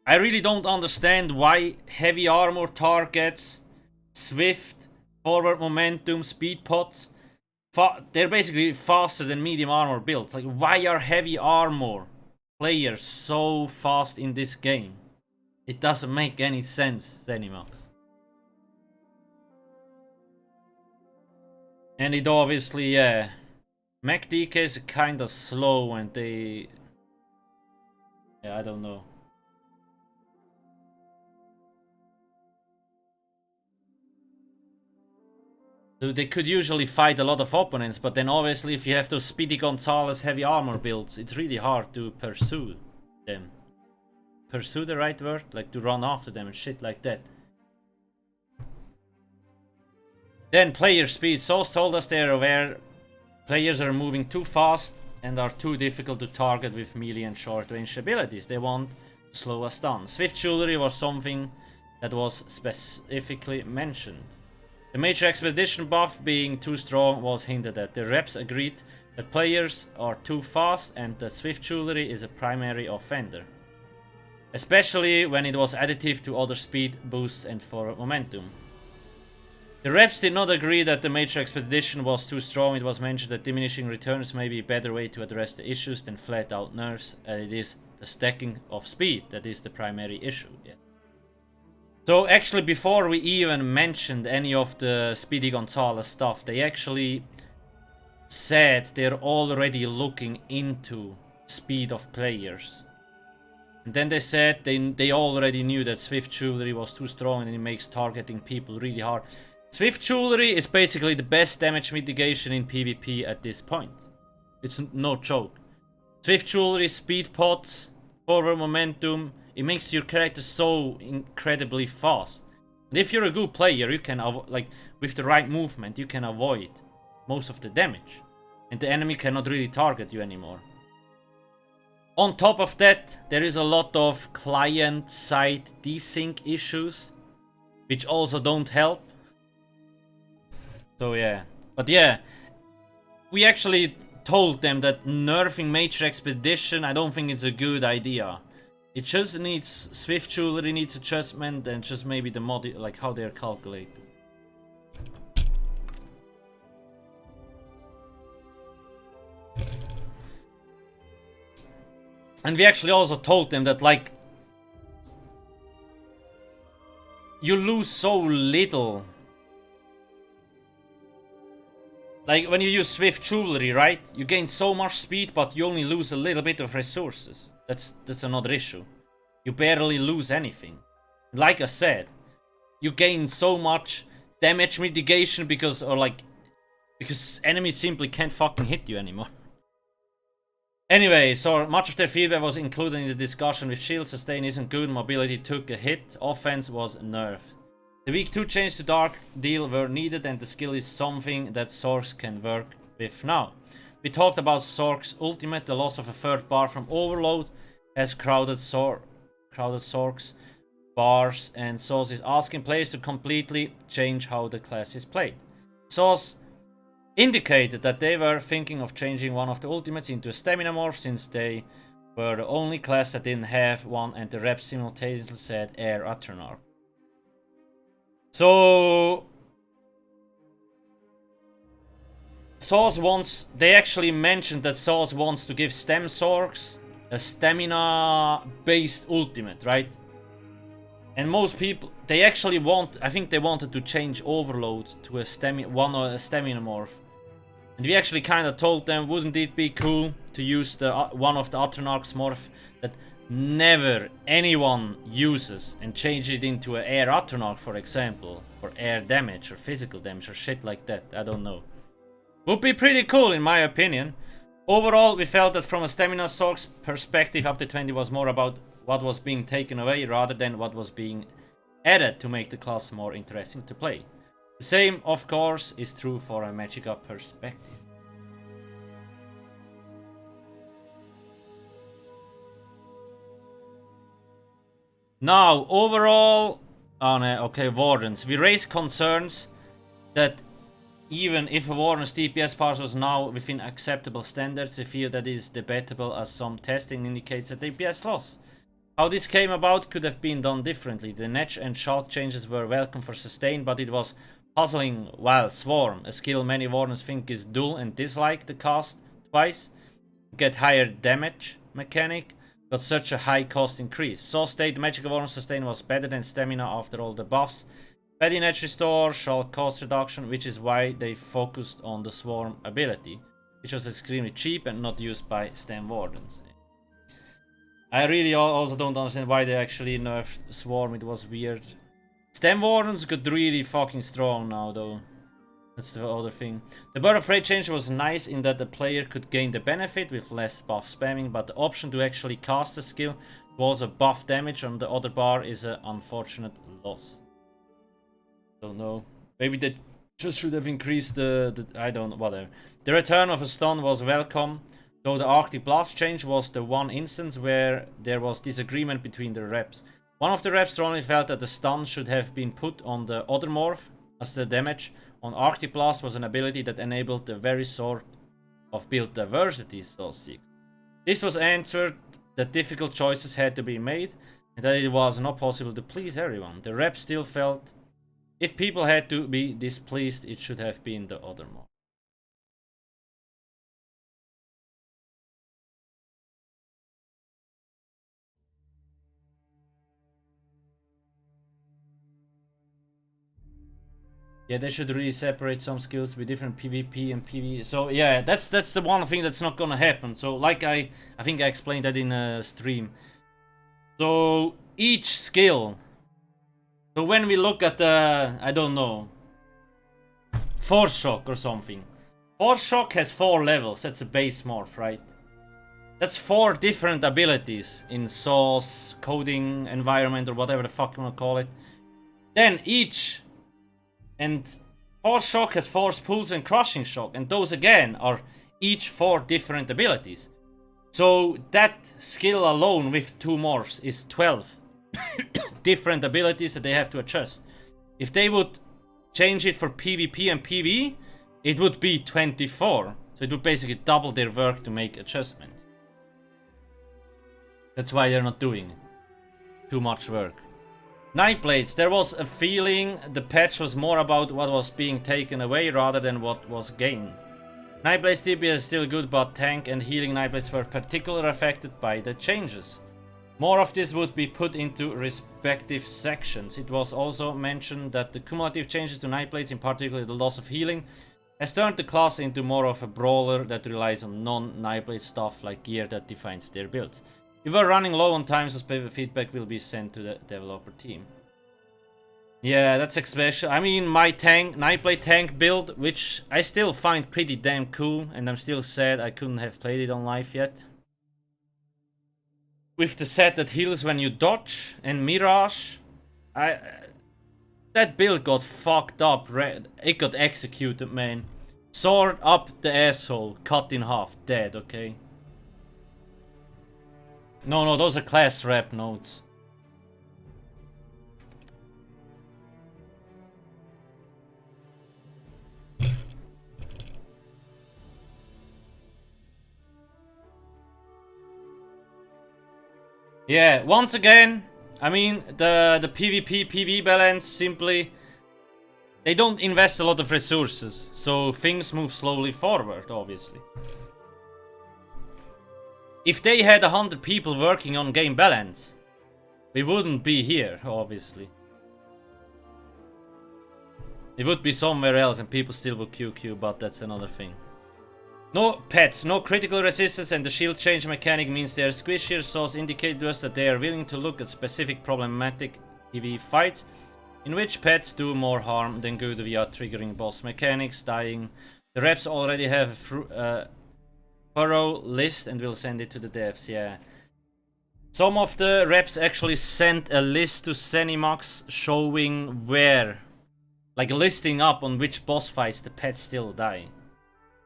I really don't understand why heavy armor targets, swift, forward momentum, speed pots, they're basically faster than medium armor builds. Like, why are heavy armor players so fast in this game? It doesn't make any sense, Zenimax. And it obviously, yeah, mech DKs are kinda slow and they... Yeah, I don't know. So they could usually fight a lot of opponents, but then obviously if you have those Speedy Gonzalez heavy armor builds, it's really hard to pursue them. Pursue the right word? Like to run after them and shit like that. Then player speed. Sauce told us they're aware players are moving too fast and are too difficult to target with melee and short range abilities. They want to slow us down. Swift jewelry was something that was specifically mentioned. The Major Expedition buff being too strong was hinted at. The reps agreed that players are too fast and that Swift jewelry is a primary offender. Especially when it was additive to other speed boosts and forward momentum. The reps did not agree that the Major Expedition was too strong. It was mentioned that diminishing returns may be a better way to address the issues than flat out nerfs, and it is the stacking of speed that is the primary issue. Yeah. So actually before we even mentioned any of the Speedy Gonzalez stuff, they actually said they're already looking into speed of players. And then they said they already knew that Swift Jewelry was too strong and it makes targeting people really hard. Swift Jewelry is basically the best damage mitigation in PvP at this point. It's no joke. Swift Jewelry, speed pots, forward momentum, it makes your character so incredibly fast. And if you're a good player, you can, like, with the right movement, you can avoid most of the damage. And the enemy cannot really target you anymore. On top of that, there is a lot of client-side desync issues, which also don't help. So yeah. But yeah, we actually told them that nerfing Major Expedition, I don't think it's a good idea. It just needs, Swift Jewelry needs adjustment and just maybe the mod, like how they're calculated. And we actually also told them that, like, you lose so little. Like, when you use Swift Jewelry, right? You gain so much speed, but you only lose a little bit of resources. That's another issue. You barely lose anything. Like I said, you gain so much damage mitigation because enemies simply can't fucking hit you anymore. Anyway, so much of their feedback was included in the discussion. With shield sustain isn't good, mobility took a hit, offense was nerfed. The week 2 change to Dark Deal were needed and the skill is something that Sorc can work with now. We talked about Sorc's ultimate, the loss of a third bar from Overload has crowded Sorc's bars, and Sauce is asking players to completely change how the class is played. Sauce indicated that they were thinking of changing one of the ultimates into a stamina morph since they were the only class that didn't have one, and the rep simultaneously said Air Atronach. So Sauce wants, they actually mentioned that Sauce wants to give Stem Sorcs a stamina based ultimate, right? And most people, they actually want, I think they wanted to change Overload to a stamina morph. And we actually kind of told them, wouldn't it be cool to use the one of the Atronach's morph that never anyone uses and change it into an Air Atronach, for example, for air damage or physical damage or shit like that. I don't know. Would be pretty cool in my opinion. Overall, we felt that from a Stamina Sorc's perspective, up to 20 was more about what was being taken away rather than what was being added to make the class more interesting to play. The same, of course, is true for a magicka perspective. Now, overall, okay, Wardens. We raised concerns that even if a Warden's DPS pass was now within acceptable standards, we feel that it is debatable as some testing indicates a DPS loss. How this came about could have been done differently. The Netch and Shot changes were welcome for sustain, but it was puzzling while Swarm, a skill many Wardens think is dull and dislike the cast twice, get higher damage mechanic, got such a high cost increase. So state Magicka Warden sustain was better than stamina after all the buffs. Petty Netch restore, Shot cost reduction, which is why they focused on the Swarm ability, which was extremely cheap and not used by Stem Wardens. I really also don't understand why they actually nerfed Swarm, it was weird. Stem Wardens got really fucking strong now though. That's the other thing. The Bird of Prey change was nice in that the player could gain the benefit with less buff spamming, but the option to actually cast the skill was a buff damage on the other bar is an unfortunate loss. Don't know. Maybe they just should have increased the I don't know, whatever. The return of a stun was welcome, though the Arctic Blast change was the one instance where there was disagreement between the reps. One of the reps strongly felt that the stun should have been put on the other morph, as the damage on Arctic Blast was an ability that enabled the very sort of build diversity Saw 6. This was answered that difficult choices had to be made, and that it was not possible to please everyone. The rep still felt if people had to be displeased, it should have been the other morph. Yeah, they should really separate some skills with different PvP and PvE. So yeah, that's the one thing that's not gonna happen. So like I think I explained that in a stream. So each skill. So when we look at the, I don't know, Force Shock or something. Force Shock has 4 levels. That's a base morph, right? That's 4 different abilities in source, coding, environment, or whatever the fuck you wanna call it. Then each. And Force Shock has Force Pulse and Crushing Shock, and those again are each 4 different abilities. So that skill alone with 2 morphs is 12 different abilities that they have to adjust. If they would change it for PvP and PvE, it would be 24. So it would basically double their work to make adjustments. That's why they're not doing it. Too much work. Nightblades, there was a feeling the patch was more about what was being taken away rather than what was gained. Nightblade's DPS is still good, but tank and healing Nightblades were particularly affected by the changes. More of this would be put into respective sections. It was also mentioned that the cumulative changes to Nightblades, in particular the loss of healing, has turned the class into more of a brawler that relies on non-Nightblade stuff like gear that defines their builds. If we're running low on time, so feedback will be sent to the developer team. Yeah, that's especially. I mean, my Nightblade tank build, which I still find pretty damn cool, and I'm still sad I couldn't have played it on live yet. With the set that heals when you dodge and Mirage, that build got fucked up. It got executed, man. Sword up the asshole, cut in half, dead. Okay. No, those are class rep notes. Yeah, once again, I mean, the PvP PvE balance simply, they don't invest a lot of resources, so things move slowly forward, obviously. If they had 100 people working on game balance, we wouldn't be here, obviously. It would be somewhere else and people still would QQ, but that's another thing. No pets, no critical resistance, and the shield change mechanic means they are squishier. Source indicated to us that they are willing to look at specific problematic PvE fights in which pets do more harm than good via triggering boss mechanics, dying. The reps already have a thorough list and will send it to the devs, yeah. Some of the reps actually sent a list to Zenimax showing where, like listing up on which boss fights the pets still die.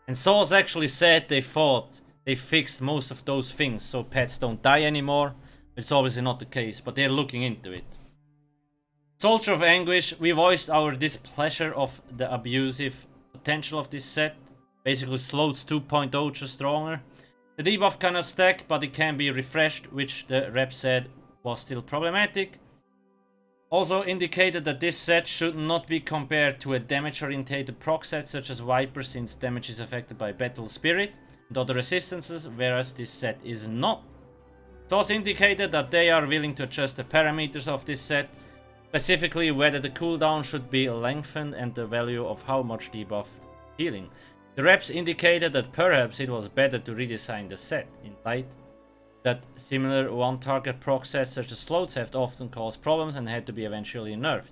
And Source actually said they thought they fixed most of those things so pets don't die anymore. It's obviously not the case, but they're looking into it. Soldier of Anguish, we voiced our displeasure of the abusive potential of this set. Basically slows 2.0 just stronger. The debuff cannot stack, but it can be refreshed, which the rep said was still problematic. Also indicated that this set should not be compared to a damage-orientated proc set such as Viper, since damage is affected by Battle Spirit and other resistances, whereas this set is not. It also indicated that they are willing to adjust the parameters of this set, specifically whether the cooldown should be lengthened and the value of how much debuffed healing. The reps indicated that perhaps it was better to redesign the set, in light that similar one-target proc sets such as slots have often caused problems and had to be eventually nerfed.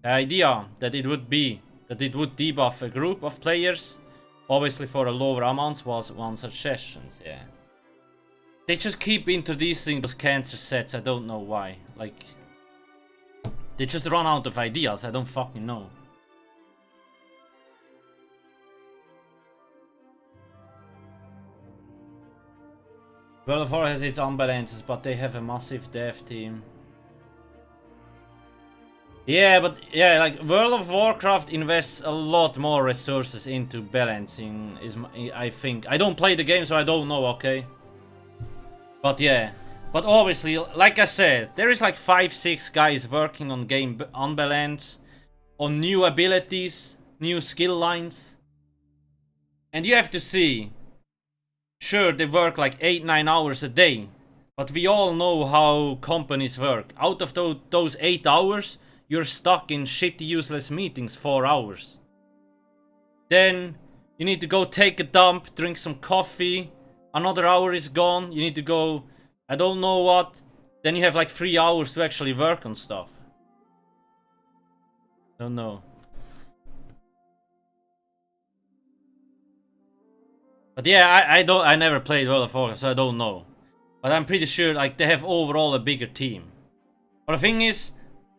The idea that it would be that it would debuff a group of players. Obviously for a lower amount was one suggestion, yeah. They just keep introducing those cancer sets, I don't know why. Like, they just run out of ideas, I don't fucking know. World of War has its unbalances, but they have a massive dev team. Yeah, but yeah, like World of Warcraft invests a lot more resources into balancing, I think. I don't play the game, so I don't know, okay? But yeah. But obviously, like I said, there is like 5-6 guys working on game unbalance, on new abilities, new skill lines. And you have to see, sure, they work like 8-9 hours a day, but we all know how companies work. Out of those 8 hours, you're stuck in shitty useless meetings 4 hours. Then you need to go take a dump, drink some coffee, another hour is gone, you need to go, I don't know what, then you have like 3 hours to actually work on stuff. Don't know. But yeah, I never played World of Warcraft, so I don't know. But I'm pretty sure like they have overall a bigger team. But the thing is,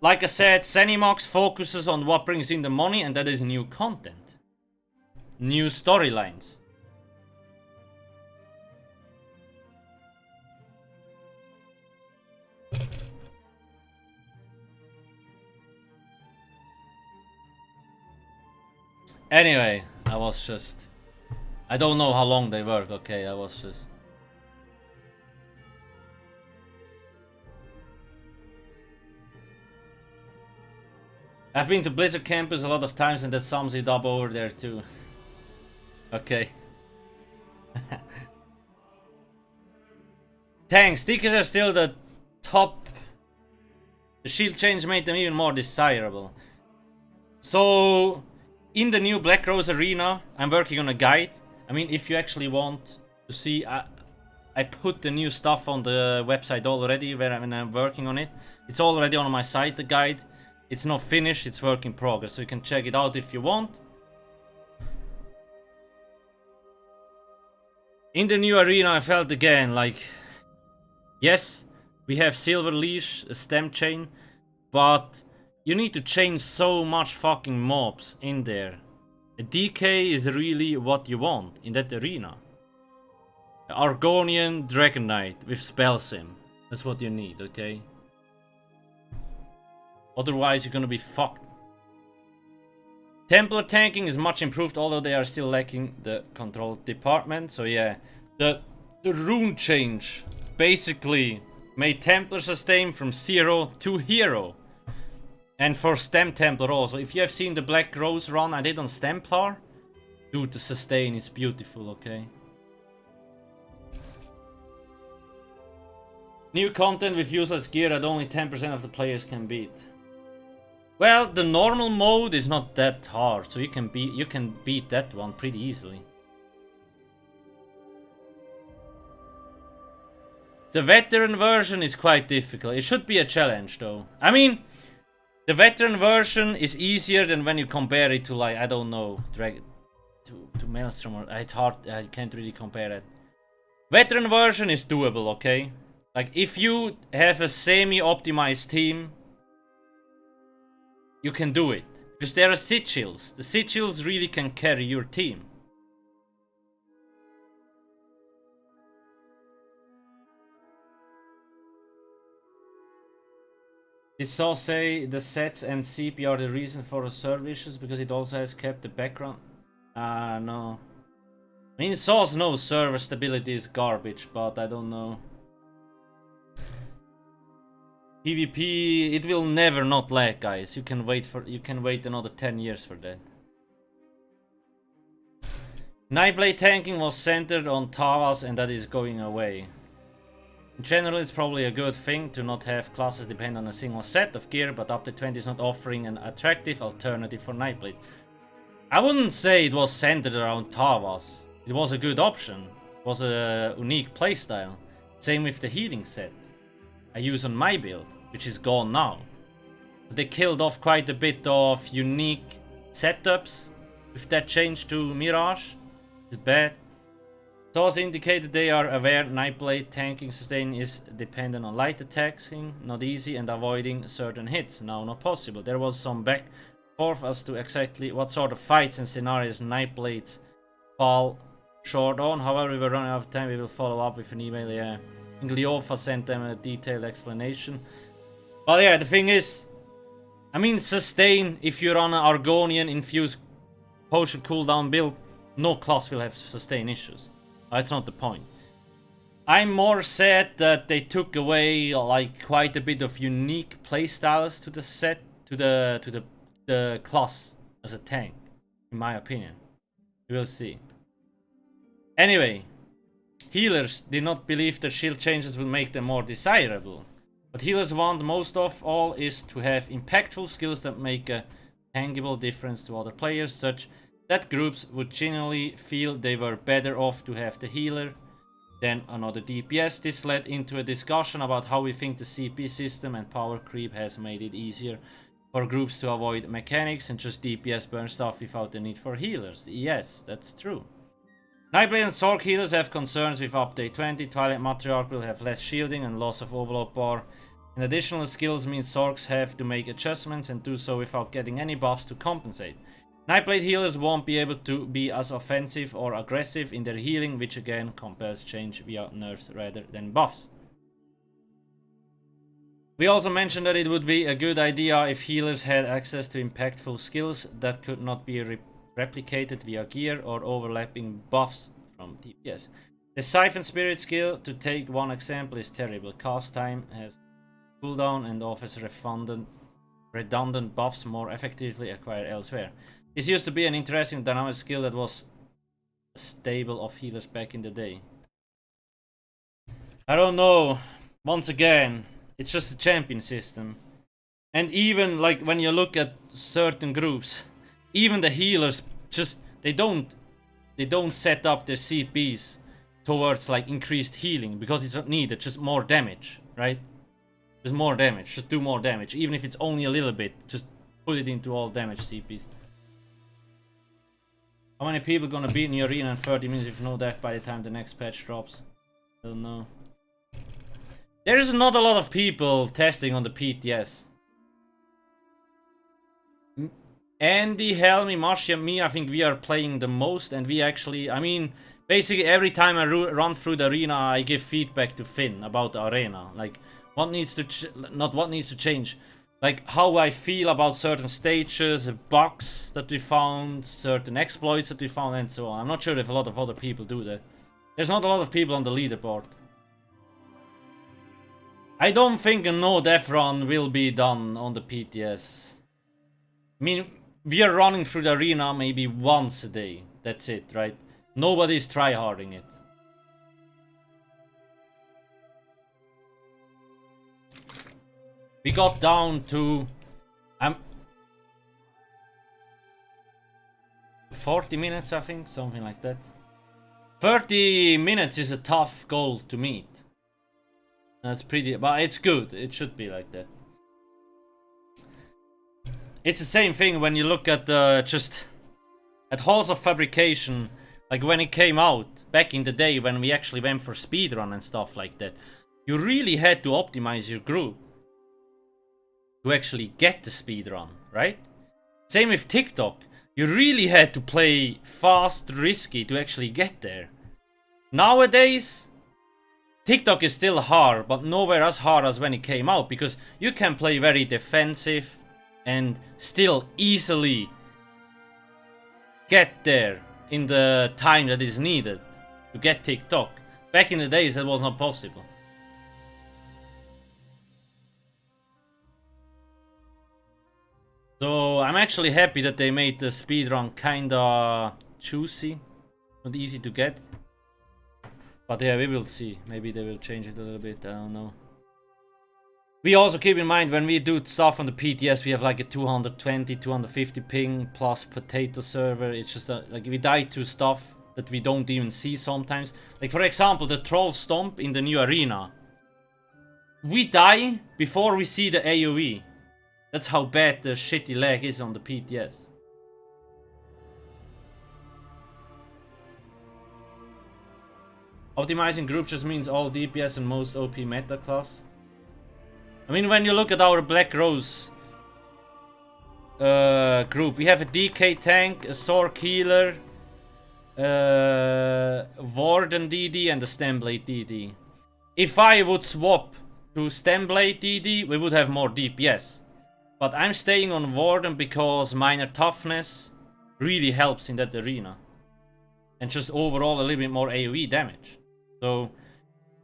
like I said, Zenimax focuses on what brings in the money, and that is new content. New storylines. Anyway, I don't know how long they work, okay, I was just... I've been to Blizzard campus a lot of times and that sums it up over there too. Okay. Tanks, stickers are still the top. The shield change made them even more desirable. So, in the new Black Rose Arena, I'm working on a guide. I mean, if you actually want to see, I put the new stuff on the website already when I'm working on it. It's already on my site, the guide. It's not finished, it's work in progress, so you can check it out if you want. In the new arena, I felt again like, yes, we have Silver Leash, a stem chain, but you need to change so much fucking mobs in there. A DK is really what you want in that arena. Argonian Dragon Knight with Spell Sim. That's what you need, okay? Otherwise, you're gonna be fucked. Templar tanking is much improved, although they are still lacking the control department. So yeah, the rune change basically made Templar sustain from 0 to hero. And for Stem Templar also. If you have seen the Black Rose run I did on Stemplar, dude, the sustain is beautiful, okay? New content with useless gear that only 10% of the players can beat. Well, the normal mode is not that hard, so you can beat that one pretty easily. The veteran version is quite difficult. It should be a challenge though. I mean, the veteran version is easier than when you compare it to, like, I don't know, to Maelstrom, or it's hard, I can't really compare it. Veteran version is doable, okay? Like, if you have a semi-optimized team, you can do it. Because there are sigils. The sigils really can carry your team. Did Saw say the sets and CP are the reason for the server issues because it also has kept the background? No. I mean, Saw's knows server stability is garbage, but I don't know. PvP, it will never not lag, guys. You can wait another 10 years for that. Nightblade tanking was centered on Tavas and that is going away. In general, it's probably a good thing to not have classes depend on a single set of gear, but Up to 20 is not offering an attractive alternative for Nightblade. I wouldn't say it was centered around Tavas. It was a good option. It was a unique playstyle. Same with the healing set I use on my build, which is gone now. But they killed off quite a bit of unique setups with that change to Mirage. It's bad. It also indicated they are aware Nightblade tanking sustain is dependent on light attacking, not easy, and avoiding certain hits, now not possible. There was some back forth as to exactly what sort of fights and scenarios Nightblades fall short on. However, we were running out of time. We will follow up with an email. Yeah, I think Leofa sent them a detailed explanation. But yeah, the thing is, I mean, sustain, if you're on an Argonian infused potion cooldown build, no class will have sustain issues. That's not the point. I'm more sad that they took away like quite a bit of unique playstyles to the set, to the class as a tank, in my opinion. We will see. Anyway, healers did not believe that shield changes will make them more desirable. What healers want most of all is to have impactful skills that make a tangible difference to other players, such that groups would generally feel they were better off to have the healer than another DPS. This led into a discussion about how we think the CP system and power creep has made it easier for groups to avoid mechanics and just DPS burn stuff without the need for healers. Yes, that's true. Nightblade and Sorc healers have concerns with update 20. Twilight Matriarch will have less shielding and loss of overload bar. And additional skills mean Sorcs have to make adjustments and do so without getting any buffs to compensate. Nightblade healers won't be able to be as offensive or aggressive in their healing, which again compels change via nerfs rather than buffs. We also mentioned that it would be a good idea if healers had access to impactful skills that could not be replicated via gear or overlapping buffs from DPS. The Siphon Spirit skill, to take one example, is terrible. Cast time has cooldown and offers redundant buffs more effectively acquired elsewhere. This used to be an interesting dynamic skill that was a staple of healers back in the day. I don't know. Once again, it's just a champion system. And even like when you look at certain groups, even the healers just they don't set up their CPs towards like increased healing because it's not needed, just more damage, right? Just more damage, just do more damage, even if it's only a little bit, just put it into all damage CPs. How many people gonna beat in the arena in 30 minutes with no death by the time the next patch drops? I don't know. There's not a lot of people testing on the PTS. Andy, Helmi, Marcia, me, I think we are playing the most, and we actually, I mean, basically every time I run through the arena, I give feedback to Finn about the arena. Like, what needs to, not what needs to change, like how I feel about certain stages, bugs that we found, certain exploits that we found, and so on. I'm not sure if a lot of other people do that. There's not a lot of people on the leaderboard. I don't think a no death run will be done on the PTS. I mean, we are running through the arena maybe once a day. That's it, right? Nobody's tryharding it. We got down to 40 minutes, I think, something like that. 30 minutes is a tough goal to meet. That's pretty, but it's good. It should be like that. It's the same thing when you look at just at Halls of Fabrication, like when it came out back in the day when we actually went for speedrun and stuff like that. You really had to optimize your group to actually get the speedrun, right? Same with TikTok. You really had to play fast, risky to actually get there. Nowadays, TikTok is still hard, but nowhere as hard as when it came out, because you can play very defensive and still easily get there in the time that is needed to get TikTok. Back in the days that was not possible. So I'm actually happy that they made the speedrun kinda juicy, not easy to get. But yeah, we will see. Maybe they will change it a little bit, I don't know. We also keep in mind when we do stuff on the PTS, we have like a 220, 250 ping plus potato server. It's just like we die to stuff that we don't even see sometimes. Like for example, the troll stomp in the new arena. We die before we see the AoE. That's how bad the shitty lag is on the PTS. Optimizing group just means all DPS and most OP meta class. I mean, when you look at our Black Rose group, we have a DK tank, a Sorc healer, warden DD, and a Stemblade DD. If I would swap to Stemblade DD, we would have more DPS. But I'm staying on warden because minor toughness really helps in that arena. And just overall a little bit more AoE damage. So,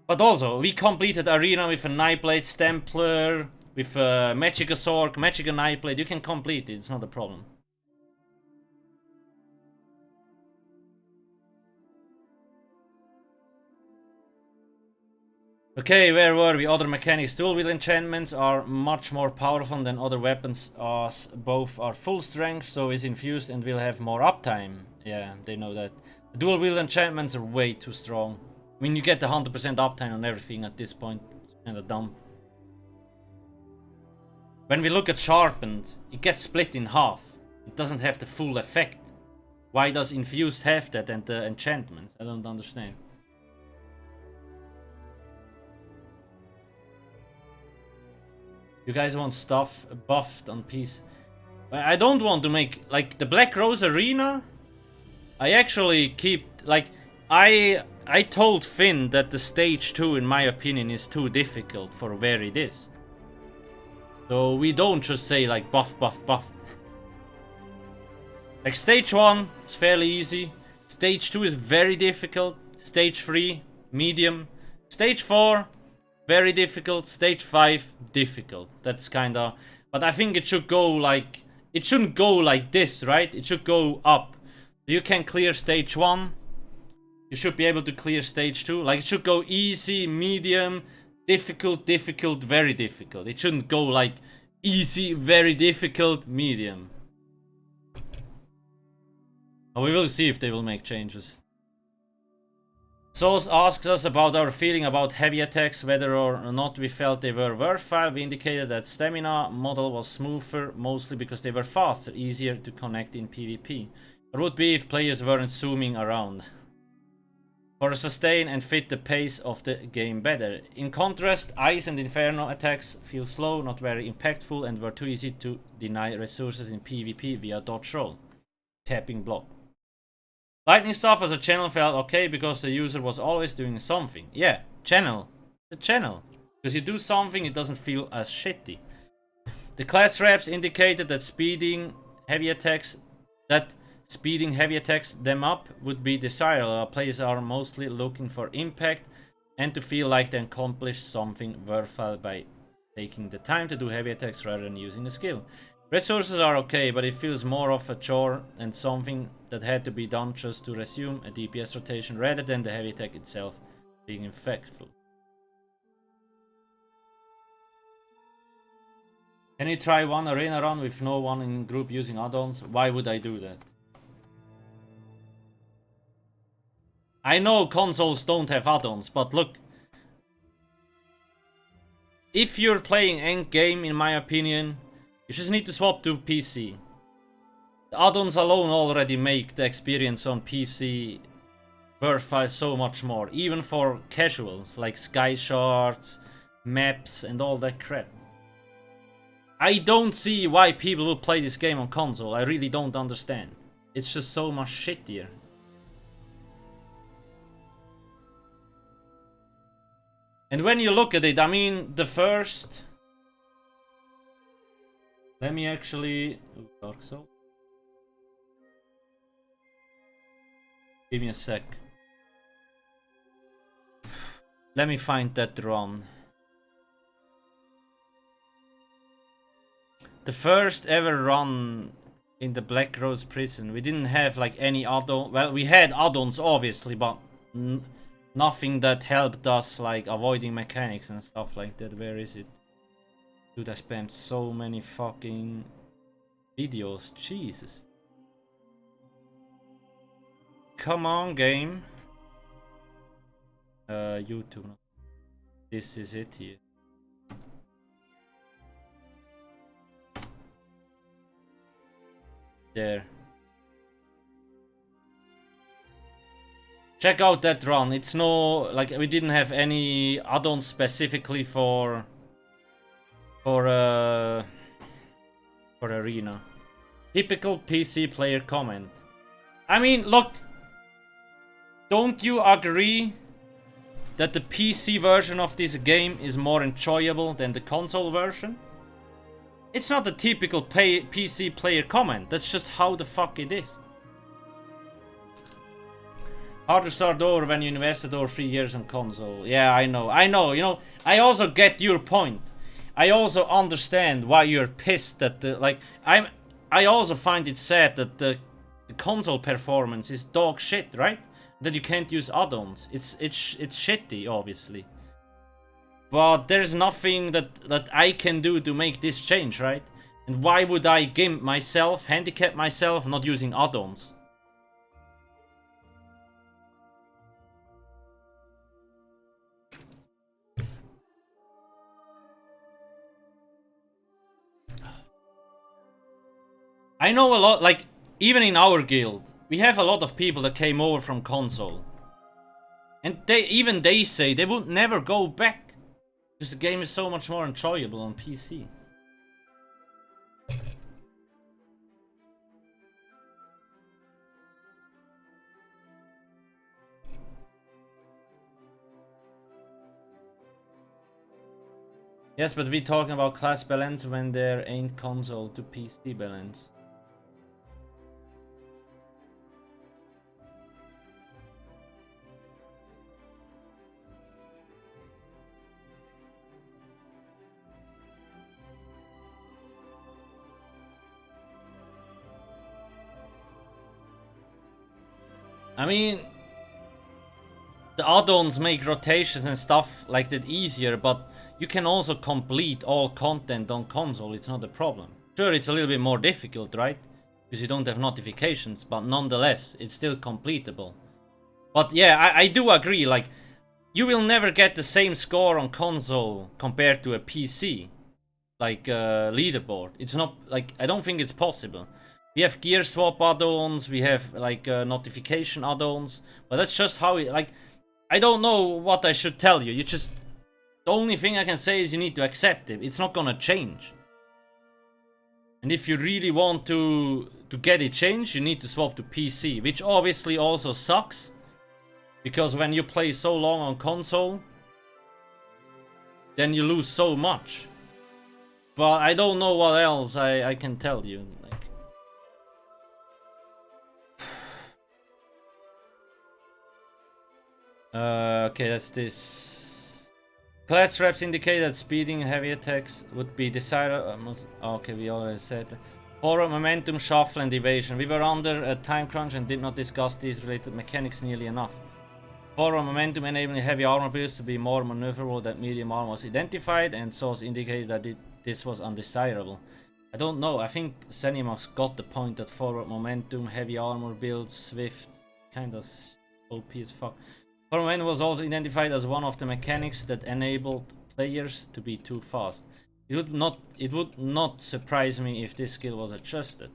but also, we completed arena with a Nightblade Stempler, with a magicka Sorc, magicka Nightblade. You can complete it, it's not a problem. Okay, where were we? Other mechanics. Dual wield enchantments are much more powerful than other weapons, as both are full strength, so is infused and will have more uptime. Yeah, they know that. Dual wield enchantments are way too strong. I mean, you get the 100% uptime on everything at this point. It's kinda dumb. When we look at sharpened, it gets split in half. It doesn't have the full effect. Why does infused have that and the enchantments? I don't understand. You guys want stuff buffed on PC? I don't want to make, like, the Black Rose Arena. I actually keep, like, I told Finn that the stage 2, in my opinion, is too difficult for where it is. So we don't just say, like, buff, buff, buff. Like, stage 1 is fairly easy. Stage 2 is very difficult. Stage 3, medium. Stage 4, very difficult. Stage 5, difficult. That's kinda... But I think it should go like... It shouldn't go like this, right? It should go up. You can clear stage 1. You should be able to clear stage 2. Like, it should go easy, medium, difficult, difficult, very difficult. It shouldn't go like easy, very difficult, medium. And we will see if they will make changes. Souls asks us about our feeling about heavy attacks, whether or not we felt they were worthwhile. We indicated that stamina model was smoother, mostly because they were faster, easier to connect in PvP. Or would be if players weren't zooming around. For a sustain and fit the pace of the game better. In contrast, Ice and Inferno attacks feel slow, not very impactful, and were too easy to deny resources in PvP via dodge roll. Tapping block. Lightning stuff as a channel felt okay because the user was always doing something. Yeah, channel. The channel. Because you do something, it doesn't feel as shitty. The class reps indicated that speeding heavy attacks them up would be desirable. Players are mostly looking for impact and to feel like they accomplished something worthwhile by taking the time to do heavy attacks rather than using a skill. Resources are okay, but it feels more of a chore and something that had to be done just to resume a DPS rotation rather than the heavy attack itself being impactful. Can you try one arena run with no one in group using add-ons? Why would I do that? I know consoles don't have add-ons, but look. If you're playing Endgame, in my opinion, you just need to swap to PC. The add-ons alone already make the experience on PC worthwhile so much more. Even for casuals, like sky shards, maps, and all that crap. I don't see why people would play this game on console. I really don't understand. It's just so much shittier. And when you look at it, I mean, the first... Let me actually... Dark Soul. Give me a sec. Let me find that run. The first ever run in the Black Rose prison, we didn't have like any add-on. Well, we had add-ons obviously, but nothing that helped us like avoiding mechanics and stuff like that. Where is it? Dude, I spammed so many fucking videos. Jesus. Come on, game. YouTube. This is it here. There. Check out that run. It's no, like, we didn't have any add-ons specifically for Arena. Typical PC player comment. I mean, look, don't you agree that the PC version of this game is more enjoyable than the console version? It's not a typical PC player comment. That's just how the fuck it is. Hard to start over when you invested over 3 years on console. Yeah, I know. You know, I also get your point. I also understand why you're pissed that the, like, I also find it sad that the console performance is dog shit, right? That you can't use add-ons. It's shitty, obviously. But there's nothing that I can do to make this change, right? And why would I gimp myself, handicap myself, not using add-ons? I know a lot, like, even in our guild, we have a lot of people that came over from console. And they say they would never go back. Because the game is so much more enjoyable on PC. Yes, but we talking about class balance when there ain't console to PC balance. I mean, the add-ons make rotations and stuff like that easier, but you can also complete all content on console, it's not a problem. Sure, it's a little bit more difficult, right? Because you don't have notifications, but nonetheless, it's still completable. But yeah, I do agree, like, you will never get the same score on console compared to a PC. Like, leaderboard. It's not, like, I don't think it's possible. We have gear swap add-ons, we have, like, notification add-ons, but that's just how it, like, I don't know what I should tell you. You just, the only thing I can say is you need to accept it. It's not gonna change. And if you really want to get it changed, you need to swap to PC, which obviously also sucks. Because when you play so long on console, then you lose so much. But I don't know what else I can tell you. Like, okay, that's this. Class reps indicate that speeding heavy attacks would be desirable. Okay, we already said. Forward momentum, shuffle, and evasion. We were under a time crunch and did not discuss these related mechanics nearly enough. Forward momentum enabling heavy armor builds to be more maneuverable than medium armor was identified, and source indicated that this was undesirable. I don't know, I think Zenimax got the point that forward momentum, heavy armor builds, swift, kinda OP as fuck. Forward momentum was also identified as one of the mechanics that enabled players to be too fast. It would not surprise me if this skill was adjusted.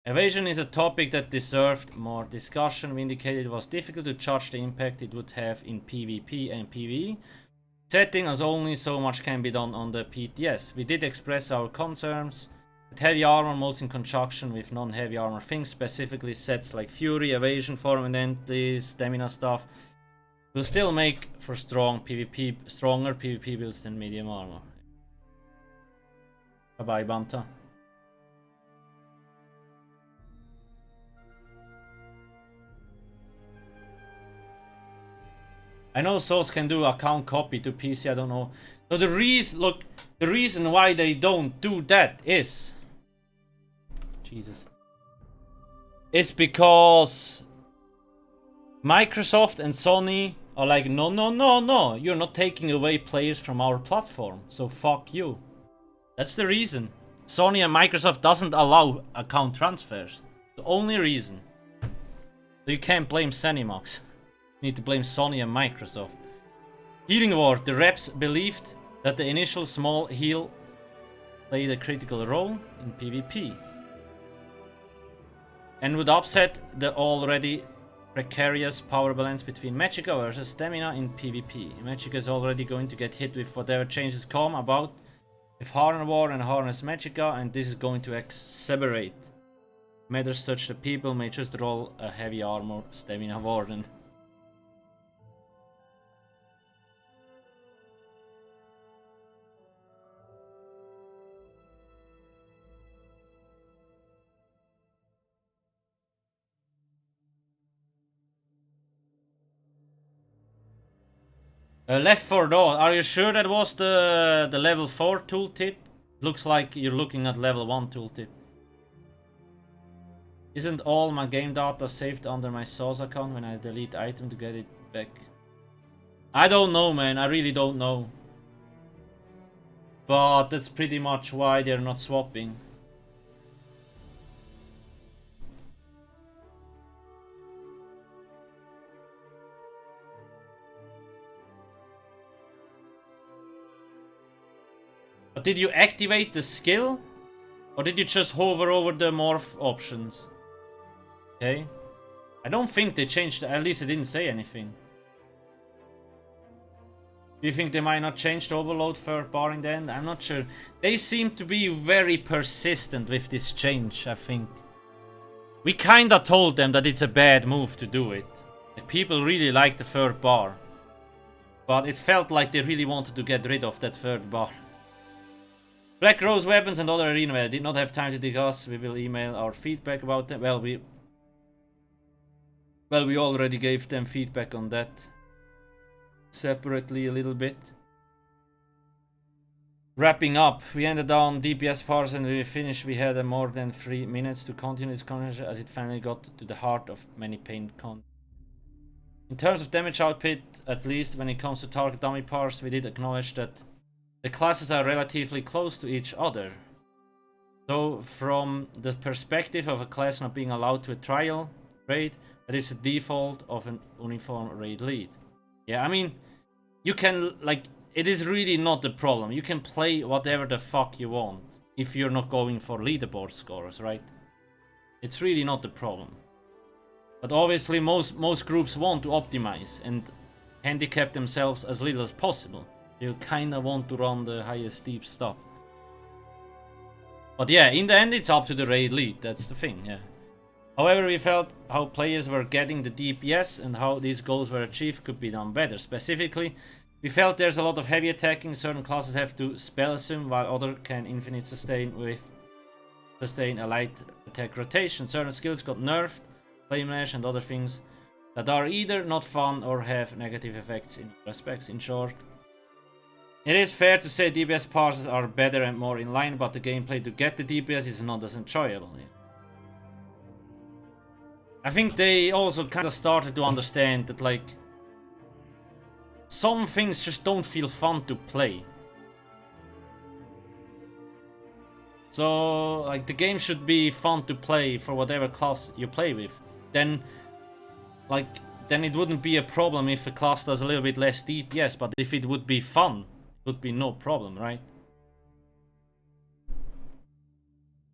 Evasion is a topic that deserved more discussion. We indicated it was difficult to judge the impact it would have in PvP and PvE setting, as only so much can be done on the PTS. We did express our concerns that heavy armor modes in conjunction with non-heavy armor things, specifically sets like Fury, Evasion, Form Identities, Stamina stuff, will still make for stronger PvP builds than medium armor. Bye bye, Banta. I know Sorc can do account copy to PC, I don't know. So the reason why they don't do that is... Jesus. Is because Microsoft and Sony are like, no, you're not taking away players from our platform, so fuck you. That's the reason. Sony and Microsoft doesn't allow account transfers. The only reason. So you can't blame Zenimax. Need to blame Sony and Microsoft. Healing Ward. The reps believed that the initial small heal played a critical role in PvP and would upset the already precarious power balance between magicka versus stamina in PvP. Magicka is already going to get hit with whatever changes come about with Harden War and Harness Magicka, and this is going to exacerbate matters such that people may just roll a heavy armor stamina warden. Left 4 door. Are you sure that was the level 4 tooltip? Looks like you're looking at level 1 tooltip. Isn't all my game data saved under my Sorc account when I delete item to get it back? I don't know, man. I really don't know. But that's pretty much why they're not swapping. But did you activate the skill? Or did you just hover over the morph options? Okay. I don't think they changed, at least it didn't say anything. Do you think they might not change the overload third bar in the end? I'm not sure. They seem to be very persistent with this change, I think. We kinda told them that it's a bad move to do it. Like, people really like the third bar. But it felt like they really wanted to get rid of that third bar. Black Rose weapons and other arena wear. Did not have time to discuss. We will email our feedback about them. Well, we already gave them feedback on that separately a little bit. Wrapping up, we ended on DPS parts and we finished. We had more than 3 minutes to continue this conversation as it finally got to the heart of many pain con. In terms of damage output, at least when it comes to target dummy parts, we did acknowledge that the classes are relatively close to each other. So from the perspective of a class not being allowed to a trial raid, that is the default of an uniform raid lead. Yeah, I mean, you can, like, it is really not a problem. You can play whatever the fuck you want if you're not going for leaderboard scores, right? It's really not the problem. But obviously most groups want to optimize and handicap themselves as little as possible. You kinda want to run the highest deep stuff. But yeah, in the end it's up to the raid lead, that's the thing, yeah. However, we felt how players were getting the DPS and how these goals were achieved could be done better. Specifically, we felt there's a lot of heavy attacking. Certain classes have to spell assume while other can infinite sustain a light attack rotation. Certain skills got nerfed, flame lash and other things that are either not fun or have negative effects in respects. In short, it is fair to say DPS parses are better and more in line, but the gameplay to get the DPS is not as enjoyable. I think they also kind of started to understand that, like, some things just don't feel fun to play. So, like, the game should be fun to play for whatever class you play with. Then it wouldn't be a problem if a class does a little bit less DPS, but if it would be fun, it would be no problem, right?